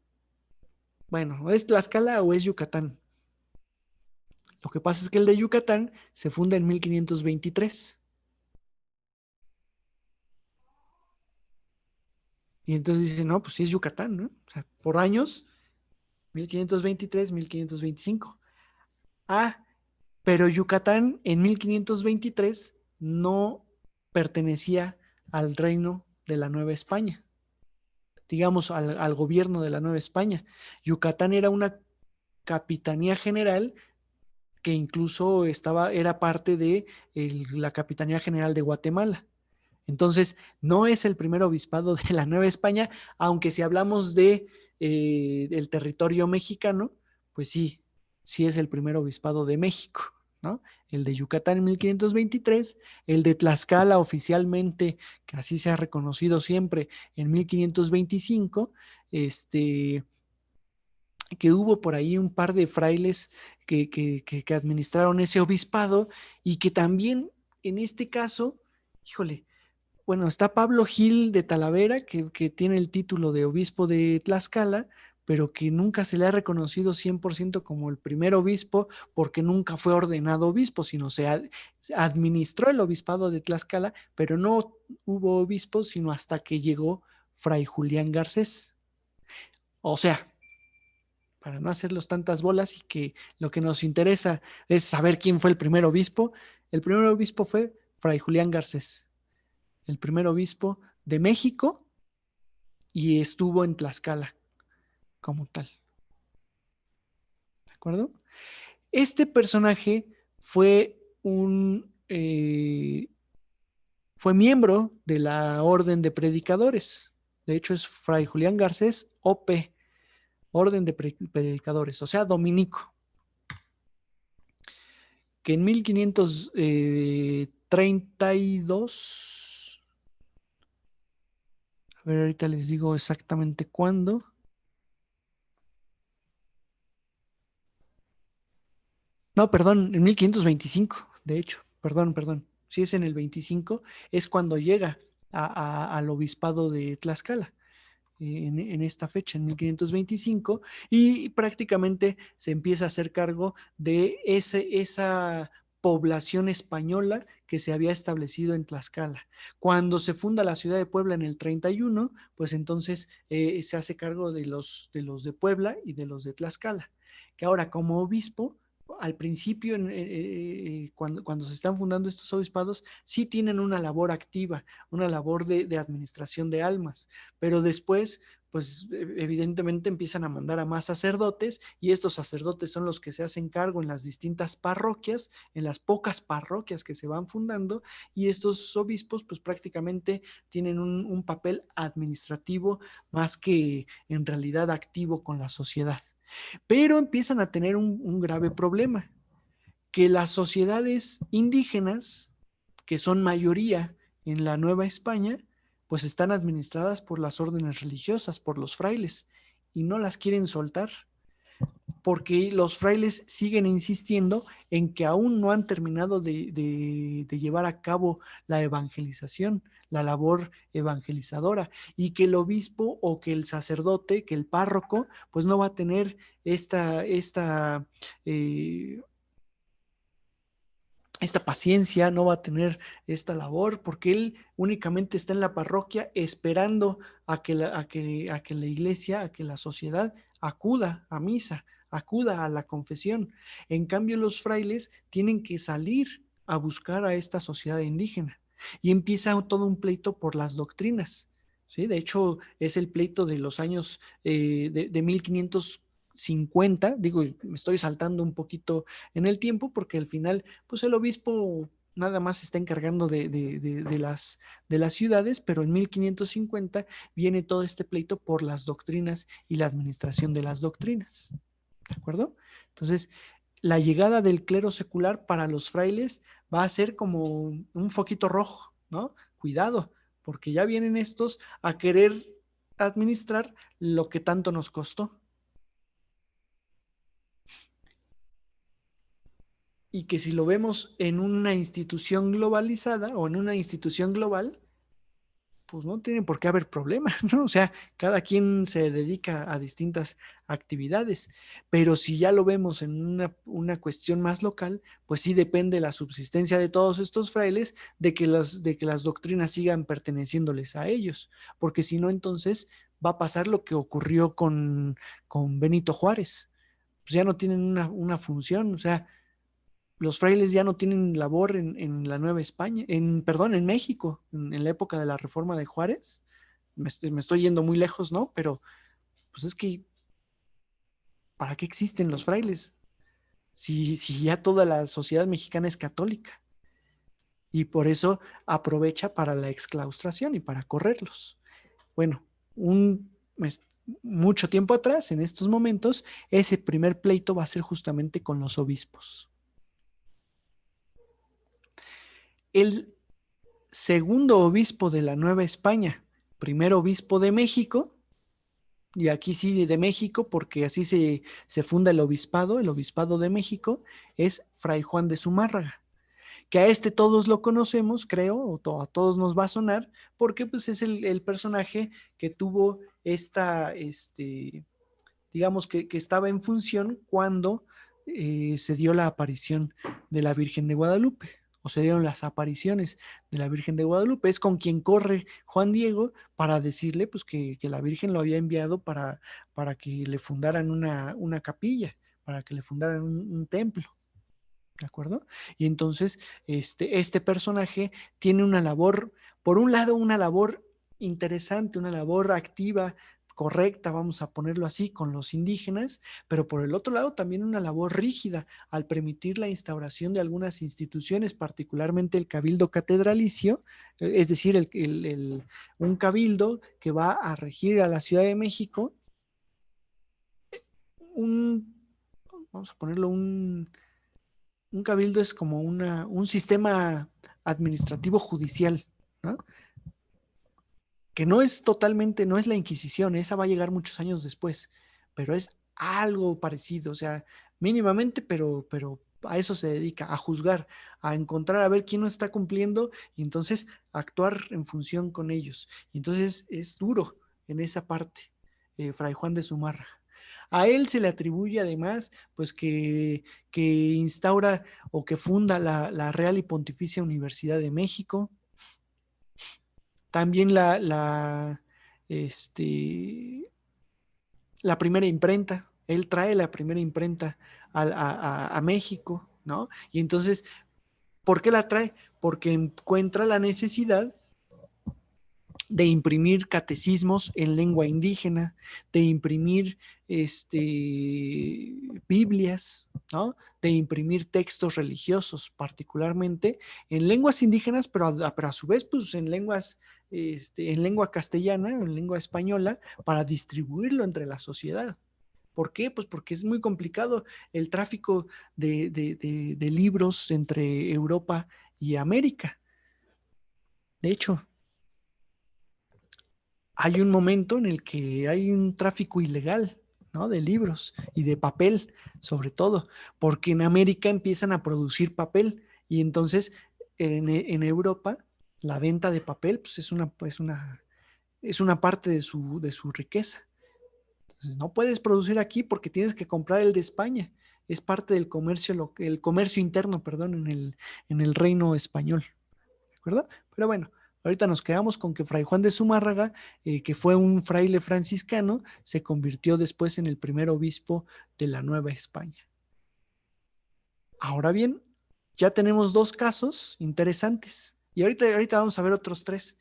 bueno, ¿es Tlaxcala o es Yucatán? Lo que pasa es que el de Yucatán se funda en 1523. Y entonces dicen, no, pues sí es Yucatán, ¿no? O sea, por años, 1523, 1525. Ah, pero Yucatán en 1523 no pertenecía al reino de la Nueva España, digamos al gobierno de la Nueva España. Yucatán era una capitanía general que incluso era parte de la Capitanía General de Guatemala. Entonces, no es el primer obispado de la Nueva España, aunque si hablamos de el territorio mexicano, pues sí, sí es el primer obispado de México, ¿no? El de Yucatán en 1523, el de Tlaxcala oficialmente, que así se ha reconocido siempre, en 1525, que hubo por ahí un par de frailes que administraron ese obispado y que también en este caso, híjole, bueno, está Pablo Gil de Talavera, que tiene el título de obispo de Tlaxcala, pero que nunca se le ha reconocido 100% como el primer obispo, porque nunca fue ordenado obispo, sino se administró el obispado de Tlaxcala, pero no hubo obispo, sino hasta que llegó Fray Julián Garcés. O sea, para no hacerlos tantas bolas y que lo que nos interesa es saber quién fue el primer obispo fue Fray Julián Garcés, el primer obispo de México y estuvo en Tlaxcala como tal. ¿De acuerdo? Este personaje fue fue miembro de la Orden de Predicadores. De hecho, es Fray Julián Garcés, OP, Orden de Predicadores, o sea, dominico. Que en 1532, a ver, ahorita les digo exactamente cuándo. No, perdón, en 1525, de hecho, perdón. Si es en el 25, es cuando llega al obispado de Tlaxcala. En esta fecha, en 1525, y prácticamente se empieza a hacer cargo de esa población española que se había establecido en Tlaxcala. Cuando se funda la ciudad de Puebla en el 31, pues entonces se hace cargo de los de Puebla y de los de Tlaxcala, que ahora como obispo, al principio, cuando se están fundando estos obispados, sí tienen una labor activa, una labor de administración de almas, pero después, pues evidentemente empiezan a mandar a más sacerdotes, y estos sacerdotes son los que se hacen cargo en las distintas parroquias, en las pocas parroquias que se van fundando, y estos obispos pues prácticamente tienen un papel administrativo más que en realidad activo con la sociedad. Pero empiezan a tener un grave problema, que las sociedades indígenas, que son mayoría en la Nueva España, pues están administradas por las órdenes religiosas, por los frailes, y no las quieren soltar, porque los frailes siguen insistiendo en que aún no han terminado de llevar a cabo la evangelización, la labor evangelizadora, y que el obispo o que el sacerdote, que el párroco, pues no va a tener eh, esta paciencia, no va a tener esta labor, porque él únicamente está en la parroquia esperando a que la iglesia, a que la sociedad acuda a misa, acuda a la confesión. En cambio, los frailes tienen que salir a buscar a esta sociedad indígena, y empieza todo un pleito por las doctrinas. ¿Sí? De hecho, es el pleito de los años de 1550. Digo, me estoy saltando un poquito en el tiempo, porque al final, pues el obispo nada más se está encargando de las ciudades, pero en 1550 viene todo este pleito por las doctrinas y la administración de las doctrinas. ¿De acuerdo? Entonces, la llegada del clero secular para los frailes va a ser como un foquito rojo, ¿no? Cuidado, porque ya vienen estos a querer administrar lo que tanto nos costó. Y que si lo vemos en una institución globalizada o en una institución global, pues no tiene por qué haber problema, ¿no? O sea, cada quien se dedica a distintas actividades, pero si ya lo vemos en una cuestión más local, pues sí depende la subsistencia de todos estos frailes de que las doctrinas sigan perteneciéndoles a ellos, porque si no, entonces va a pasar lo que ocurrió con Benito Juárez. Pues ya no tienen una función, o sea, los frailes ya no tienen labor en la Nueva España, perdón, en México, en la época de la Reforma de Juárez. Me estoy yendo muy lejos, ¿no? Pero pues es que, ¿para qué existen los frailes? Si ya toda la sociedad mexicana es católica, y por eso aprovecha para la exclaustración y para correrlos. Bueno, mucho tiempo atrás, en estos momentos, ese primer pleito va a ser justamente con los obispos. El segundo obispo de la Nueva España, primer obispo de México, y aquí sí de México, porque así se funda el obispado de México, es Fray Juan de Zumárraga, que a este todos lo conocemos, creo, a todos nos va a sonar, porque pues es el personaje que tuvo digamos que estaba en función cuando se dio la aparición de la Virgen de Guadalupe, o se dieron las apariciones de la Virgen de Guadalupe. Es con quien corre Juan Diego para decirle pues que la Virgen lo había enviado para que le fundaran una capilla, para que le fundaran un templo. ¿De acuerdo? Y entonces este personaje tiene una labor, por un lado una labor interesante, una labor activa correcta, vamos a ponerlo así, con los indígenas, pero por el otro lado también una labor rígida al permitir la instauración de algunas instituciones, particularmente el cabildo catedralicio, es decir, un cabildo que va a regir a la Ciudad de México, un, vamos a ponerlo, un cabildo es como un sistema administrativo judicial, ¿no? Que no es totalmente, no es la Inquisición, esa va a llegar muchos años después, pero es algo parecido, o sea, mínimamente, pero a eso se dedica, a juzgar, a encontrar, a ver quién no está cumpliendo y entonces actuar en función con ellos. Y entonces es duro en esa parte, Fray Juan de Zumárraga. A él se le atribuye además, pues que instaura o que funda la Real y Pontificia Universidad de México, también la primera imprenta. Él trae la primera imprenta a México, ¿no? Y entonces, ¿por qué la trae? Porque encuentra la necesidad de imprimir catecismos en lengua indígena, de imprimir Biblias, ¿no? De imprimir textos religiosos, particularmente en lenguas indígenas, pero a su vez, pues en lenguas, en lengua castellana, en lengua española, para distribuirlo entre la sociedad. ¿Por qué? Pues porque es muy complicado el tráfico de libros entre Europa y América. De hecho, hay un momento en el que hay un tráfico ilegal, ¿no? De libros y de papel, sobre todo, porque en América empiezan a producir papel y entonces en Europa la venta de papel pues es una parte de su riqueza. Entonces, no puedes producir aquí porque tienes que comprar el de España. Es parte del comercio, el comercio interno, perdón, en el reino español. ¿De acuerdo? Pero bueno, ahorita nos quedamos con que Fray Juan de Zumárraga, que fue un fraile franciscano, se convirtió después en el primer obispo de la Nueva España. Ahora bien, ya tenemos dos casos interesantes y ahorita vamos a ver otros tres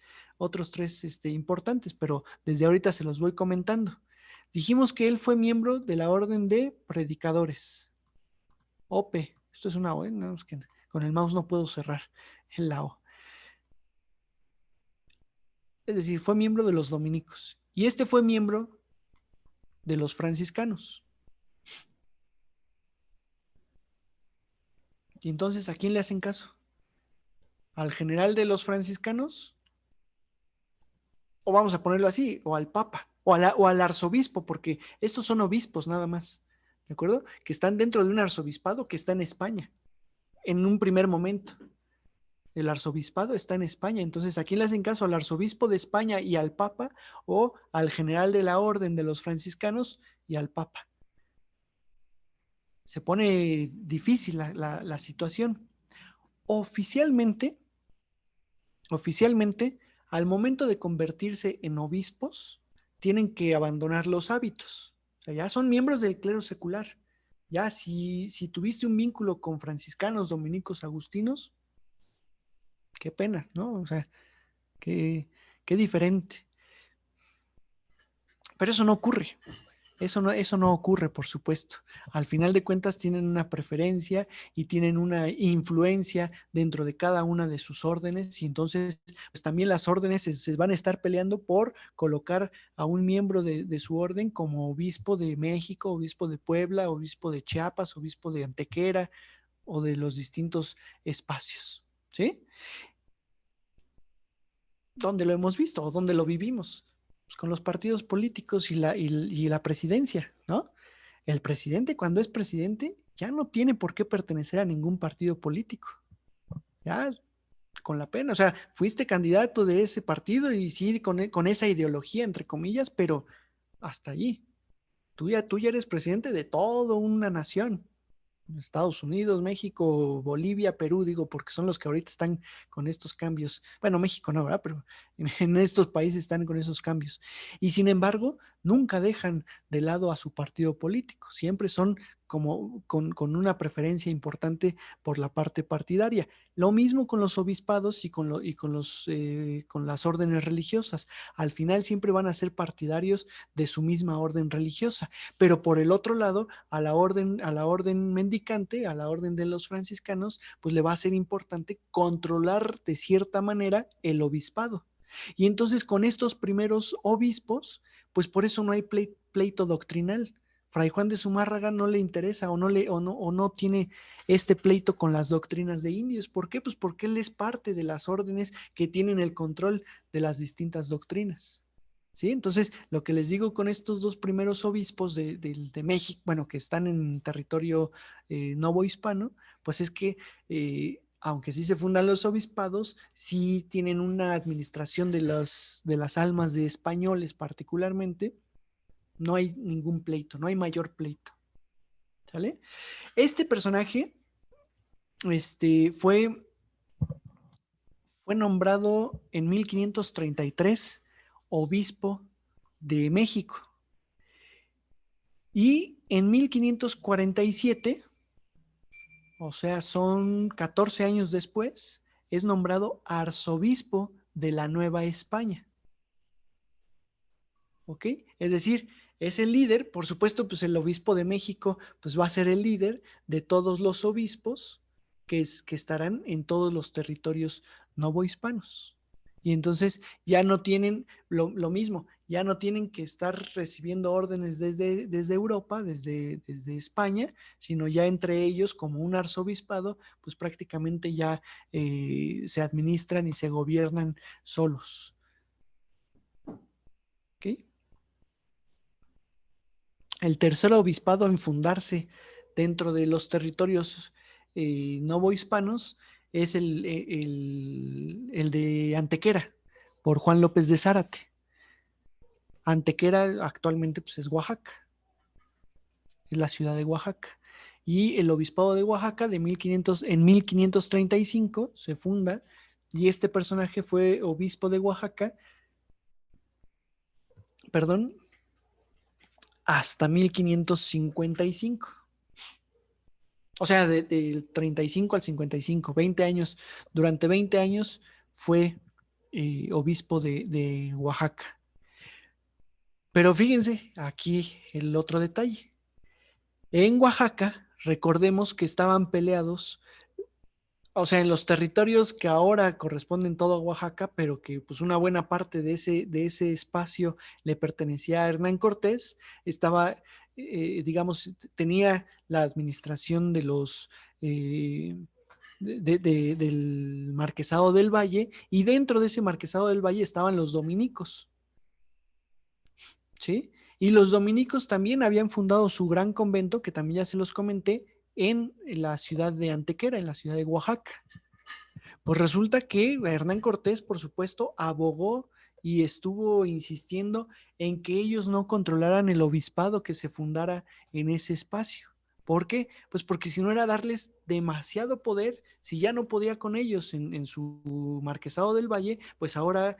importantes, pero desde ahorita se los voy comentando. Dijimos que él fue miembro de la Orden de Predicadores, OP. Esto es una O, ¿eh? No, es que con el mouse no puedo cerrar la O. Es decir, fue miembro de los dominicos. Y este fue miembro de los franciscanos. Y entonces, ¿a quién le hacen caso? ¿Al general de los franciscanos? O vamos a ponerlo así, o al papa, o al arzobispo, porque estos son obispos nada más, ¿de acuerdo? Que están dentro de un arzobispado que está en España, en un primer momento. El arzobispado está en España, entonces ¿a quién le hacen caso? ¿Al arzobispo de España y al papa o al general de la orden de los franciscanos y al papa? Se pone difícil la situación. Oficialmente, oficialmente, al momento de convertirse en obispos, tienen que abandonar los hábitos. O sea, ya son miembros del clero secular. Ya si tuviste un vínculo con franciscanos, dominicos, agustinos, qué pena, ¿no? O sea, qué diferente. Pero eso no ocurre. Eso no ocurre, por supuesto. Al final de cuentas tienen una preferencia y tienen una influencia dentro de cada una de sus órdenes y entonces pues también las órdenes se van a estar peleando por colocar a un miembro de su orden como obispo de México, obispo de Puebla, obispo de Chiapas, obispo de Antequera o de los distintos espacios. ¿Sí? ¿Dónde lo hemos visto o dónde lo vivimos? Pues con los partidos políticos y la presidencia, ¿no? El presidente, cuando es presidente, ya no tiene por qué pertenecer a ningún partido político. Ya, con la pena. O sea, fuiste candidato de ese partido y sí, con esa ideología, entre comillas, pero hasta allí. Tú ya eres presidente de toda una nación. Estados Unidos, México, Bolivia, Perú, digo, porque son los que ahorita están con estos cambios. Bueno, México no, ¿verdad? Pero en estos países están con esos cambios. Y sin embargo, nunca dejan de lado a su partido político, siempre son como con una preferencia importante por la parte partidaria. Lo mismo con los obispados con las órdenes religiosas. Al final siempre van a ser partidarios de su misma orden religiosa, pero por el otro lado, a la orden mendicante, a la orden de los franciscanos, pues le va a ser importante controlar de cierta manera el obispado. Y entonces con estos primeros obispos, pues por eso no hay pleito doctrinal. Fray Juan de Zumárraga no le interesa o no tiene este pleito con las doctrinas de indios. ¿Por qué? Pues porque él es parte de las órdenes que tienen el control de las distintas doctrinas. ¿Sí? Entonces, lo que les digo con estos dos primeros obispos de México, bueno, que están en territorio novohispano, pues es que aunque sí se fundan los obispados, sí tienen una administración de las almas de españoles particularmente. No hay ningún pleito, no hay mayor pleito. ¿Sale? Este personaje fue nombrado en 1533 obispo de México. Y en 1547, o sea, son 14 años después, es nombrado arzobispo de la Nueva España. ¿Ok? Es decir, es el líder, por supuesto, pues el obispo de México pues va a ser el líder de todos los obispos que estarán en todos los territorios novohispanos. Y entonces ya no tienen lo mismo, ya no tienen que estar recibiendo órdenes desde Europa, desde España, sino ya entre ellos, como un arzobispado, pues prácticamente ya se administran y se gobiernan solos. ¿Ok? El tercer obispado en fundarse dentro de los territorios novohispanos es el de Antequera, por Juan López de Zárate. Antequera actualmente pues, es Oaxaca, es la ciudad de Oaxaca. Y el obispado de Oaxaca en 1535 se funda, y este personaje fue obispo de Oaxaca, perdón, hasta 1555. O sea, del 35 al 55, 20 años. Durante 20 años fue obispo de Oaxaca. Pero fíjense, aquí el otro detalle. En Oaxaca, recordemos que estaban peleados, o sea, en los territorios que ahora corresponden todo a Oaxaca, pero que pues una buena parte de ese espacio le pertenecía a Hernán Cortés, estaba, digamos, tenía la administración de los... del Marquesado del Valle, y dentro de ese Marquesado del Valle estaban los dominicos, ¿sí? Y los dominicos también habían fundado su gran convento, que también ya se los comenté, en la ciudad de Antequera, en la ciudad de Oaxaca. Pues resulta que Hernán Cortés, por supuesto, abogó y estuvo insistiendo en que ellos no controlaran el obispado que se fundara en ese espacio. ¿Por qué? Pues porque si no era darles demasiado poder, si ya no podía con ellos en su Marquesado del Valle, pues ahora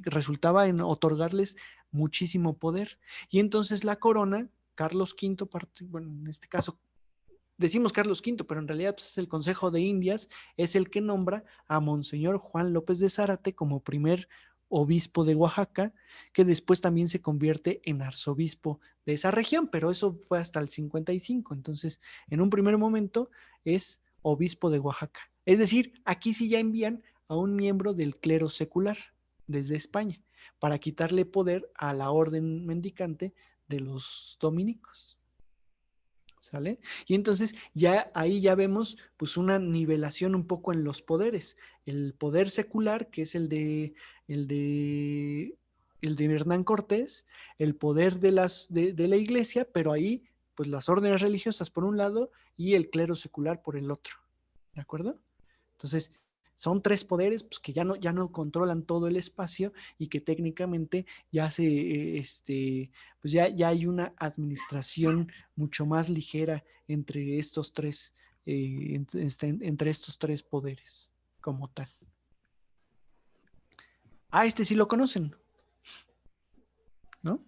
resultaba en otorgarles muchísimo poder. Y entonces la corona, Carlos V, bueno, en este caso decimos Carlos V, pero en realidad pues, es el Consejo de Indias, es el que nombra a Monseñor Juan López de Zárate como primer obispo de Oaxaca, que después también se convierte en arzobispo de esa región, pero eso fue hasta el 55. Entonces, en un primer momento es obispo de Oaxaca. Es decir, aquí sí ya envían a un miembro del clero secular desde España para quitarle poder a la orden mendicante de los dominicos. ¿Sale? Y entonces ya ahí ya vemos pues una nivelación un poco en los poderes. El poder secular, que es el de, el de Hernán Cortés, el poder de la iglesia, pero ahí pues las órdenes religiosas por un lado y el clero secular por el otro. ¿De acuerdo? Entonces, son tres poderes pues, que ya no controlan todo el espacio y que técnicamente ya pues ya hay una administración mucho más ligera entre estos tres, entre estos tres poderes como tal. Ah, este sí lo conocen, ¿no?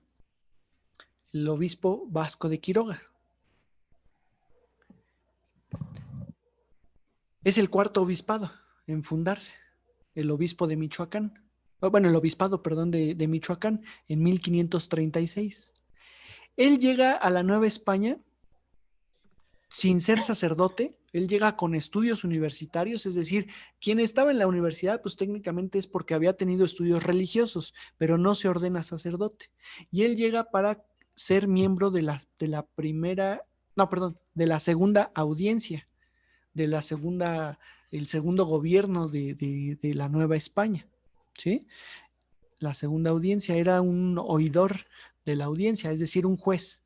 el obispo Vasco de Quiroga. Es el cuarto obispado en fundarse, el obispo de Michoacán. Bueno, el obispado, perdón, de Michoacán en 1536. Él llega a la Nueva España sin ser sacerdote, él llega con estudios universitarios, es decir, quien estaba en la universidad, pues técnicamente es porque había tenido estudios religiosos, pero no se ordena sacerdote. Y él llega para ser miembro de la primera, no, perdón, de la segunda audiencia, de la segunda, el segundo gobierno de la Nueva España, ¿sí? La segunda audiencia era un oidor de la audiencia, es decir, un juez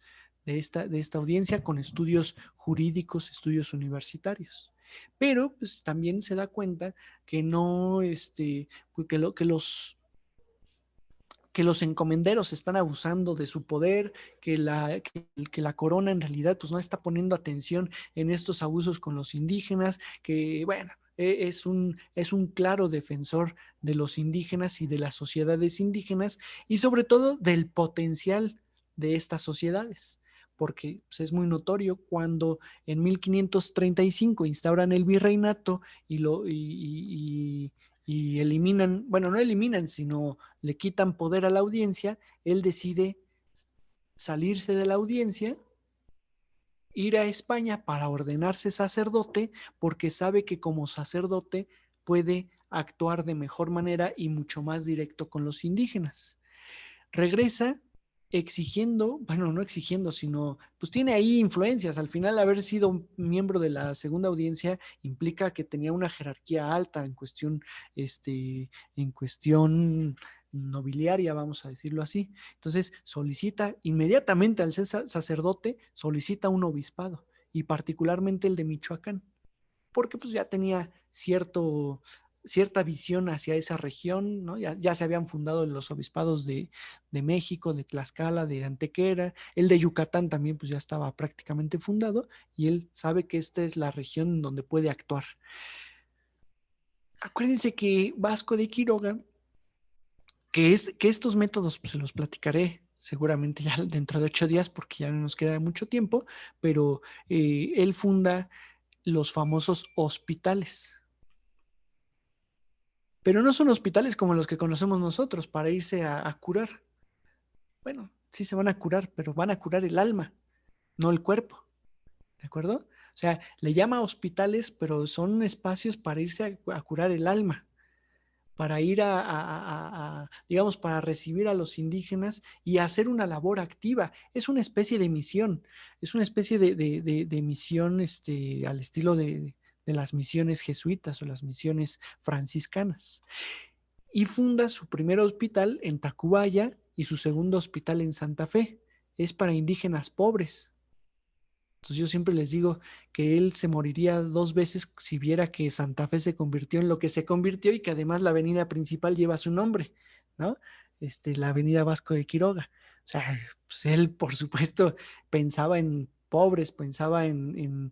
de esta audiencia con estudios jurídicos, estudios universitarios. Pero pues también se da cuenta que no, que los encomenderos están abusando de su poder, que la corona en realidad pues no está poniendo atención en estos abusos con los indígenas, que bueno, es un claro defensor de los indígenas y de las sociedades indígenas y sobre todo del potencial de estas sociedades, porque pues, es muy notorio cuando en 1535 instauran el virreinato y eliminan, bueno, no eliminan, sino le quitan poder a la audiencia, él decide salirse de la audiencia, ir a España para ordenarse sacerdote, porque sabe que como sacerdote puede actuar de mejor manera y mucho más directo con los indígenas. Regresa exigiendo, bueno, no exigiendo, sino pues tiene ahí influencias. Al final, haber sido miembro de la segunda audiencia implica que tenía una jerarquía alta en cuestión nobiliaria, vamos a decirlo así. Entonces, solicita inmediatamente al ser sacerdote, solicita un obispado y particularmente el de Michoacán, porque pues ya tenía cierta visión hacia esa región, ¿no? Ya se habían fundado los obispados de México, de Tlaxcala, de Antequera, el de Yucatán también pues ya estaba prácticamente fundado y él sabe que esta es la región donde puede actuar. Acuérdense que Vasco de Quiroga, que estos métodos pues, se los platicaré seguramente ya dentro de 8 días porque ya no nos queda mucho tiempo, pero él funda los famosos hospitales. Pero no son hospitales como los que conocemos nosotros para irse a curar. Bueno, sí se van a curar, pero van a curar el alma, no el cuerpo. ¿De acuerdo? O sea, le llama hospitales, pero son espacios para irse a curar el alma, para ir digamos, para recibir a los indígenas y hacer una labor activa. Es una especie de misión, es una especie de misión al estilo de las misiones jesuitas o las misiones franciscanas. Y funda su primer hospital en Tacubaya y su segundo hospital en Santa Fe. Es para indígenas pobres. Entonces yo siempre les digo que él se moriría 2 veces si viera que Santa Fe se convirtió en lo que se convirtió y que además la avenida principal lleva su nombre, ¿no? La avenida Vasco de Quiroga. O sea, pues él, por supuesto, pensaba en pobres, pensaba en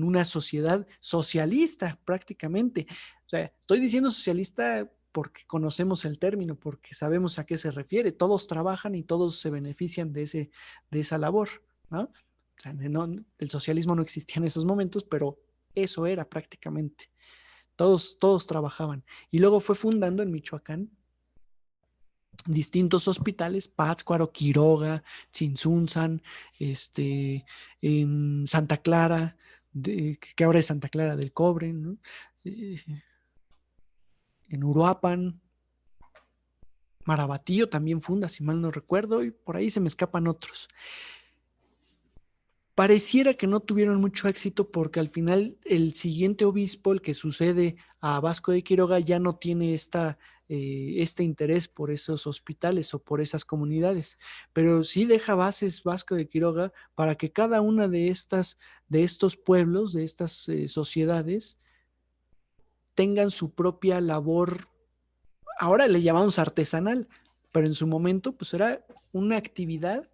una sociedad socialista prácticamente. O sea, estoy diciendo socialista porque conocemos el término, porque sabemos a qué se refiere. Todos trabajan y todos se benefician de esa labor, ¿no? O sea, el socialismo no existía en esos momentos, pero eso era prácticamente. Todos trabajaban. Y luego fue fundando en Michoacán distintos hospitales, Pátzcuaro, Quiroga, Tzintzuntzan, en Santa Clara, que ahora es Santa Clara del Cobre, ¿no? Eh, en Uruapan, Marabatío también funda, si mal no recuerdo, y por ahí se me escapan otros. Pareciera que no tuvieron mucho éxito porque al final el siguiente obispo, el que sucede a Vasco de Quiroga, ya no tiene este interés por esos hospitales o por esas comunidades, pero sí deja bases Vasco de Quiroga para que cada una de estos pueblos, de estas sociedades, tengan su propia labor. Ahora le llamamos artesanal, pero en su momento pues era una actividad,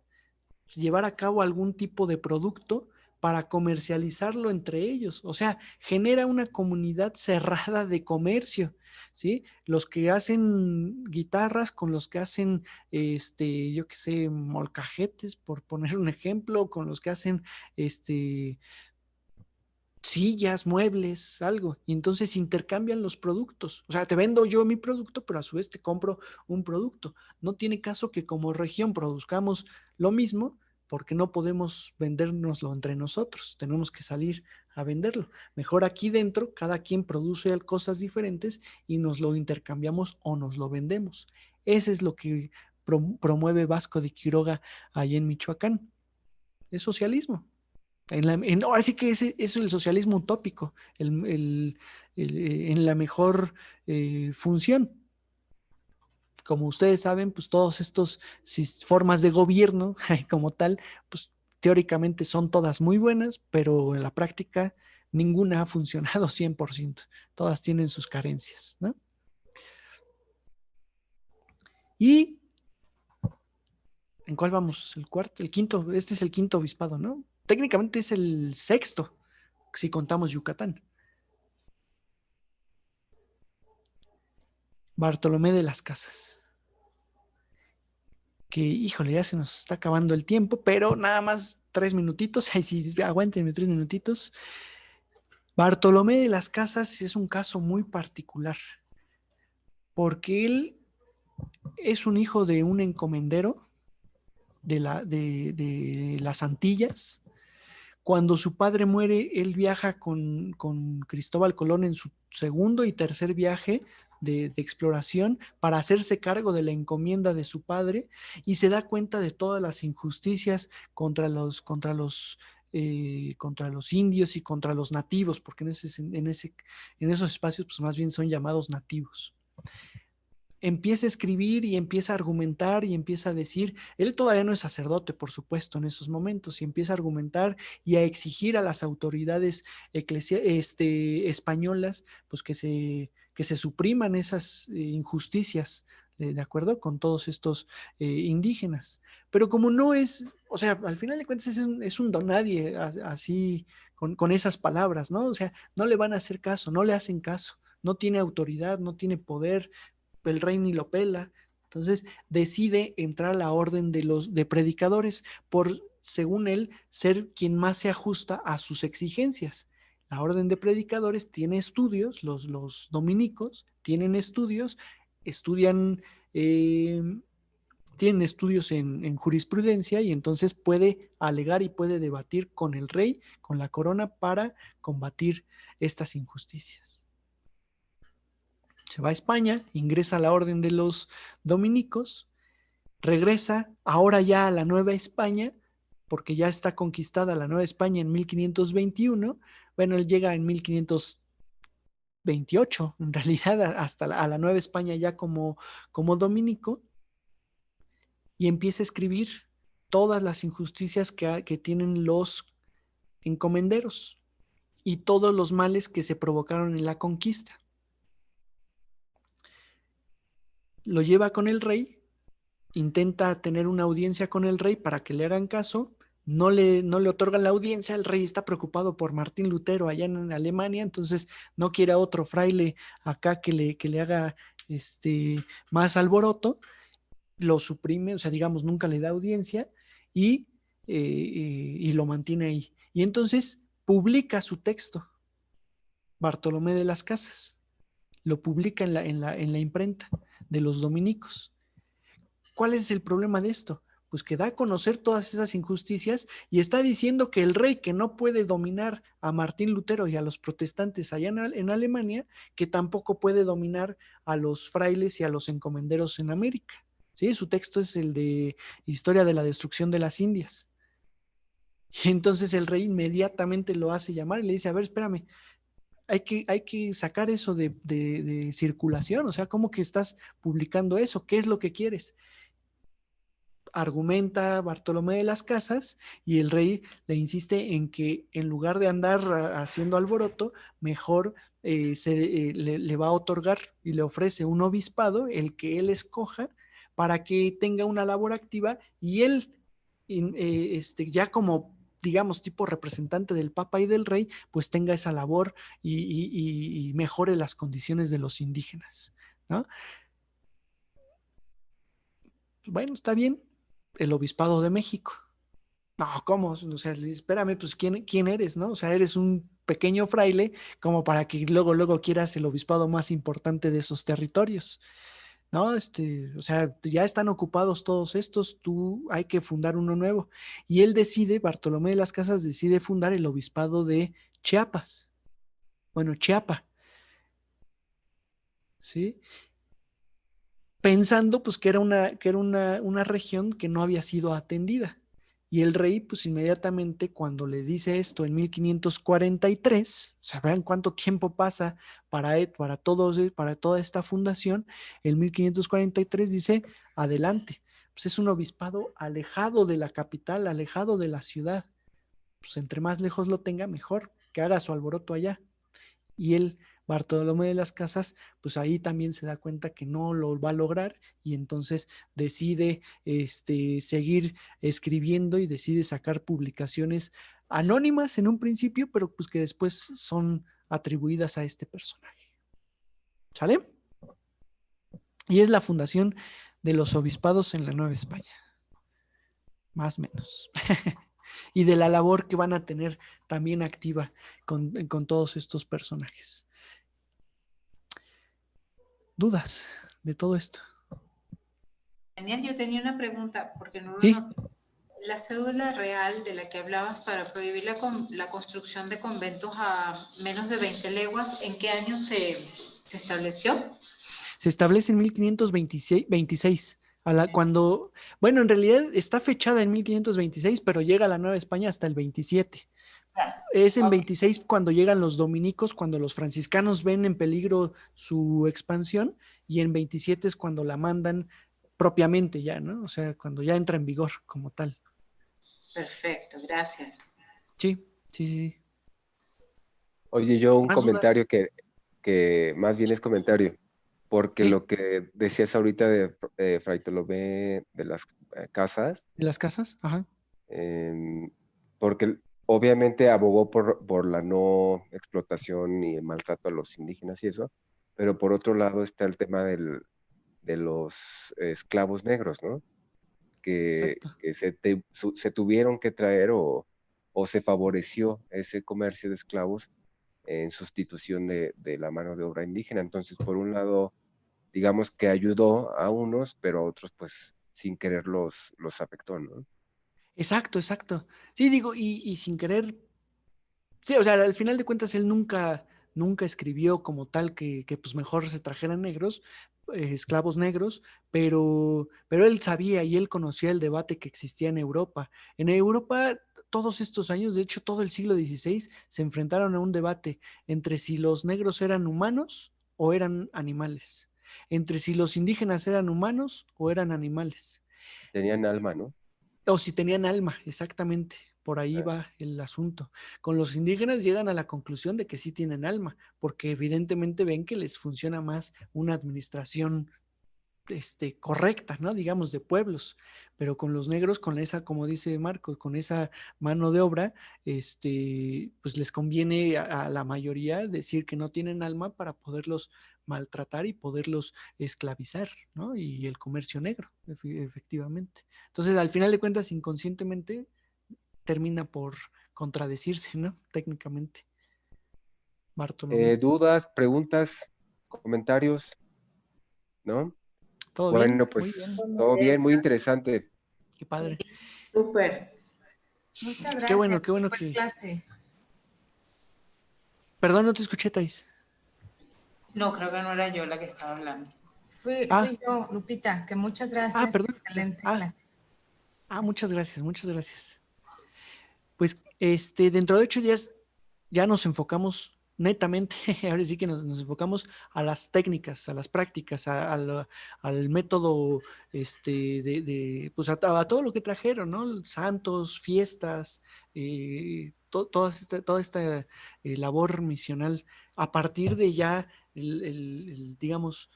llevar a cabo algún tipo de producto para comercializarlo entre ellos. O sea, genera una comunidad cerrada de comercio, ¿sí? Los que hacen guitarras con los que hacen, yo qué sé, molcajetes, por poner un ejemplo, con los que hacen, sillas, muebles, algo. Y entonces intercambian los productos. O sea, te vendo yo mi producto, pero a su vez te compro un producto. No tiene caso que como región produzcamos lo mismo porque no podemos vendérnoslo entre nosotros. Tenemos que salir a venderlo. Mejor aquí dentro, cada quien produce cosas diferentes y nos lo intercambiamos o nos lo vendemos. Ese es lo que promueve Vasco de Quiroga ahí en Michoacán. Es socialismo. Ahora sí que es el socialismo utópico, en la mejor función. Como ustedes saben, pues todos estos formas de gobierno como tal, pues teóricamente son todas muy buenas, pero en la práctica ninguna ha funcionado 100%. Todas tienen sus carencias, ¿no? ¿Y en cuál vamos? ¿El cuarto? ¿El quinto? Este es el quinto obispado, ¿no? Técnicamente es el sexto, si contamos Yucatán. Bartolomé de las Casas. Que, híjole, ya se nos está acabando el tiempo, pero nada más 3 minutitos. Ay, sí, aguántenme 3 minutitos. Bartolomé de las Casas es un caso muy particular, porque él es un hijo de un encomendero de las Antillas. Cuando su padre muere, él viaja con Cristóbal Colón en su segundo y tercer viaje de exploración para hacerse cargo de la encomienda de su padre y se da cuenta de todas las injusticias contra los indios y contra los nativos, porque en esos espacios pues más bien son llamados nativos. Empieza a escribir y empieza a argumentar y empieza a decir, él todavía no es sacerdote, por supuesto, en esos momentos, y empieza a argumentar y a exigir a las autoridades españolas, pues que se supriman esas injusticias, de acuerdo con todos estos indígenas. Pero como no es, o sea, al final de cuentas es un don nadie, así, con esas palabras, ¿no? O sea, no le van a hacer caso, no le hacen caso, no tiene autoridad, no tiene poder, el rey ni lo pela. Entonces decide entrar a la orden de predicadores por, según él, ser quien más se ajusta a sus exigencias. La orden de predicadores tiene estudios, los dominicos tienen estudios, estudian, eh, tienen estudios en jurisprudencia y entonces puede alegar y puede debatir con el rey, con la corona, para combatir estas injusticias. Se va a España, ingresa a la orden de los dominicos, regresa ahora ya a la Nueva España, porque ya está conquistada la Nueva España en 1521. Bueno, él llega en 1528, en realidad, hasta a la Nueva España ya como dominico, y empieza a escribir todas las injusticias que tienen los encomenderos y todos los males que se provocaron en la conquista. Lo lleva con el rey, intenta tener una audiencia con el rey para que le hagan caso, no le otorgan la audiencia, el rey está preocupado por Martín Lutero allá en Alemania, entonces no quiere a otro fraile acá que le haga más alboroto, lo suprime, o sea, digamos, nunca le da audiencia y lo mantiene ahí. Y entonces publica su texto, Bartolomé de las Casas, lo publica en la imprenta de los dominicos. ¿Cuál es el problema de esto? Pues que da a conocer todas esas injusticias y está diciendo que el rey que no puede dominar a Martín Lutero y a los protestantes allá en Alemania, que tampoco puede dominar a los frailes y a los encomenderos en América. ¿Sí? Su texto es el de Historia de la Destrucción de las Indias. Y entonces el rey inmediatamente lo hace llamar y le dice, a ver, espérame, hay que sacar eso de circulación, o sea, ¿cómo que estás publicando eso? ¿Qué es lo que quieres? Argumenta Bartolomé de las Casas y el rey le insiste en que en lugar de andar haciendo alboroto, mejor le va a otorgar y le ofrece un obispado, el que él escoja, para que tenga una labor activa y él ya como digamos, tipo representante del Papa y del Rey, pues tenga esa labor y mejore las condiciones de los indígenas, ¿no? Bueno, está bien, el Obispado de México. No, ¿cómo? O sea, espérame, pues ¿quién eres, no? O sea, eres un pequeño fraile como para que luego quieras el obispado más importante de esos territorios, ¿no? O sea, ya están ocupados todos estos, tú hay que fundar uno nuevo. Y él decide, Bartolomé de las Casas decide fundar el obispado de Chiapas, bueno, Chiapa, ¿sí? Pensando pues que era una región que no había sido atendida. Y el rey, pues inmediatamente cuando le dice esto en 1543, o sea, vean cuánto tiempo pasa para toda esta fundación, en 1543 dice, adelante, pues es un obispado alejado de la capital, alejado de la ciudad, pues entre más lejos lo tenga, mejor, que haga su alboroto allá. Y él, Bartolomé de las Casas, pues ahí también se da cuenta que no lo va a lograr y entonces decide seguir escribiendo y decide sacar publicaciones anónimas en un principio, pero pues que después son atribuidas a este personaje. ¿Sale? Y es la fundación de los obispados en la Nueva España, más o menos. Y de la labor que van a tener también activa con todos estos personajes. ¿Dudas de todo esto? Daniel, yo tenía una pregunta, porque no lo Sí, noté. La cédula real de la que hablabas para prohibir la construcción de conventos a menos de 20 leguas, ¿en qué año se estableció? se establece en 1526, bueno, en realidad está fechada en 1526, pero llega a la Nueva España hasta el 27. Es en Ok, 26 cuando llegan los dominicos, cuando los franciscanos ven en peligro su expansión, y en 27 es cuando la mandan propiamente ya, ¿no? O sea, cuando ya entra en vigor como tal. perfecto, gracias. Sí, sí, sí. Oye, yo un ¿Más dudas? comentario que más bien es comentario, porque Sí, lo que decías ahorita de Fray Tolomé de las Casas, de las casas, ajá. em, porque obviamente abogó por la no explotación y el maltrato a los indígenas y eso, pero por otro lado está el tema de los esclavos negros, ¿no? Exacto. Que se tuvieron que traer o se favoreció ese comercio de esclavos en sustitución de la mano de obra indígena. Entonces, por un lado, digamos que ayudó a unos, pero a otros, pues, sin querer los afectó, ¿no? Exacto, exacto. Sí, digo, y sin querer. Sí, o sea, al final de cuentas él nunca escribió como tal que pues mejor se trajeran negros, esclavos negros, pero él sabía y él conocía el debate que existía en Europa. En Europa, todos estos años, de hecho todo el siglo XVI, se enfrentaron a un debate entre si los negros eran humanos o eran animales, entre si los indígenas eran humanos o eran animales. Tenían alma, ¿no? O si tenían alma, exactamente. Por ahí Ah, va el asunto. Con los indígenas llegan a la conclusión de que sí tienen alma, porque evidentemente ven que les funciona más una administración correcta, ¿no? Digamos, de pueblos. Pero con los negros, con esa, como dice Marco, con esa mano de obra, pues les conviene a la mayoría decir que no tienen alma para poderlos maltratar y poderlos esclavizar, ¿no? Y el comercio negro, efectivamente. Entonces, al final de cuentas, inconscientemente termina por contradecirse, ¿no? Técnicamente, Bartolomé. dudas, preguntas, comentarios, ¿no? ¿Todo bien? Bueno, Muy pues bien. todo bien, muy interesante. Qué padre. Súper. Muchas gracias. Qué Muy bueno buena que... clase. Perdón, no te escuché, Thais. No, creo que no era yo la que estaba hablando. Ah, Fui yo, Lupita, que muchas gracias. perdón. Excelente Ah, clase. muchas gracias, muchas gracias. Pues dentro de 8 días ya nos enfocamos netamente, ahora sí que nos enfocamos a las técnicas, a las prácticas, al método, pues a todo lo que trajeron, ¿no? Santos, fiestas, toda esta labor misional, a partir de ya, digamos,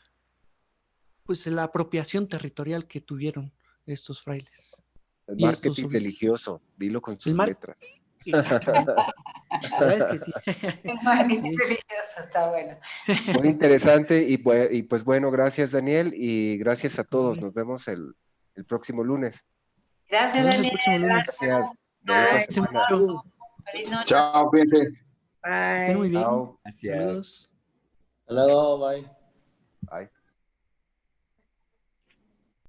pues la apropiación territorial que tuvieron estos frailes. El Y estos marketing son- religioso, dilo con sus mar- letras. Exactamente. La verdad es que sí. El marketing Sí. religioso está bueno. Muy interesante y pues bueno, gracias Daniel y gracias a todos. Vale. Nos vemos el próximo lunes. Gracias, Nos vemos el Daniel. próximo lunes. Gracias. Bonita Gracias. Cuídense semana. mucho. Feliz noche. Chao, cuídense. Que estén muy bien. Chao. Gracias. Saludos. Hasta luego, bye. Bye.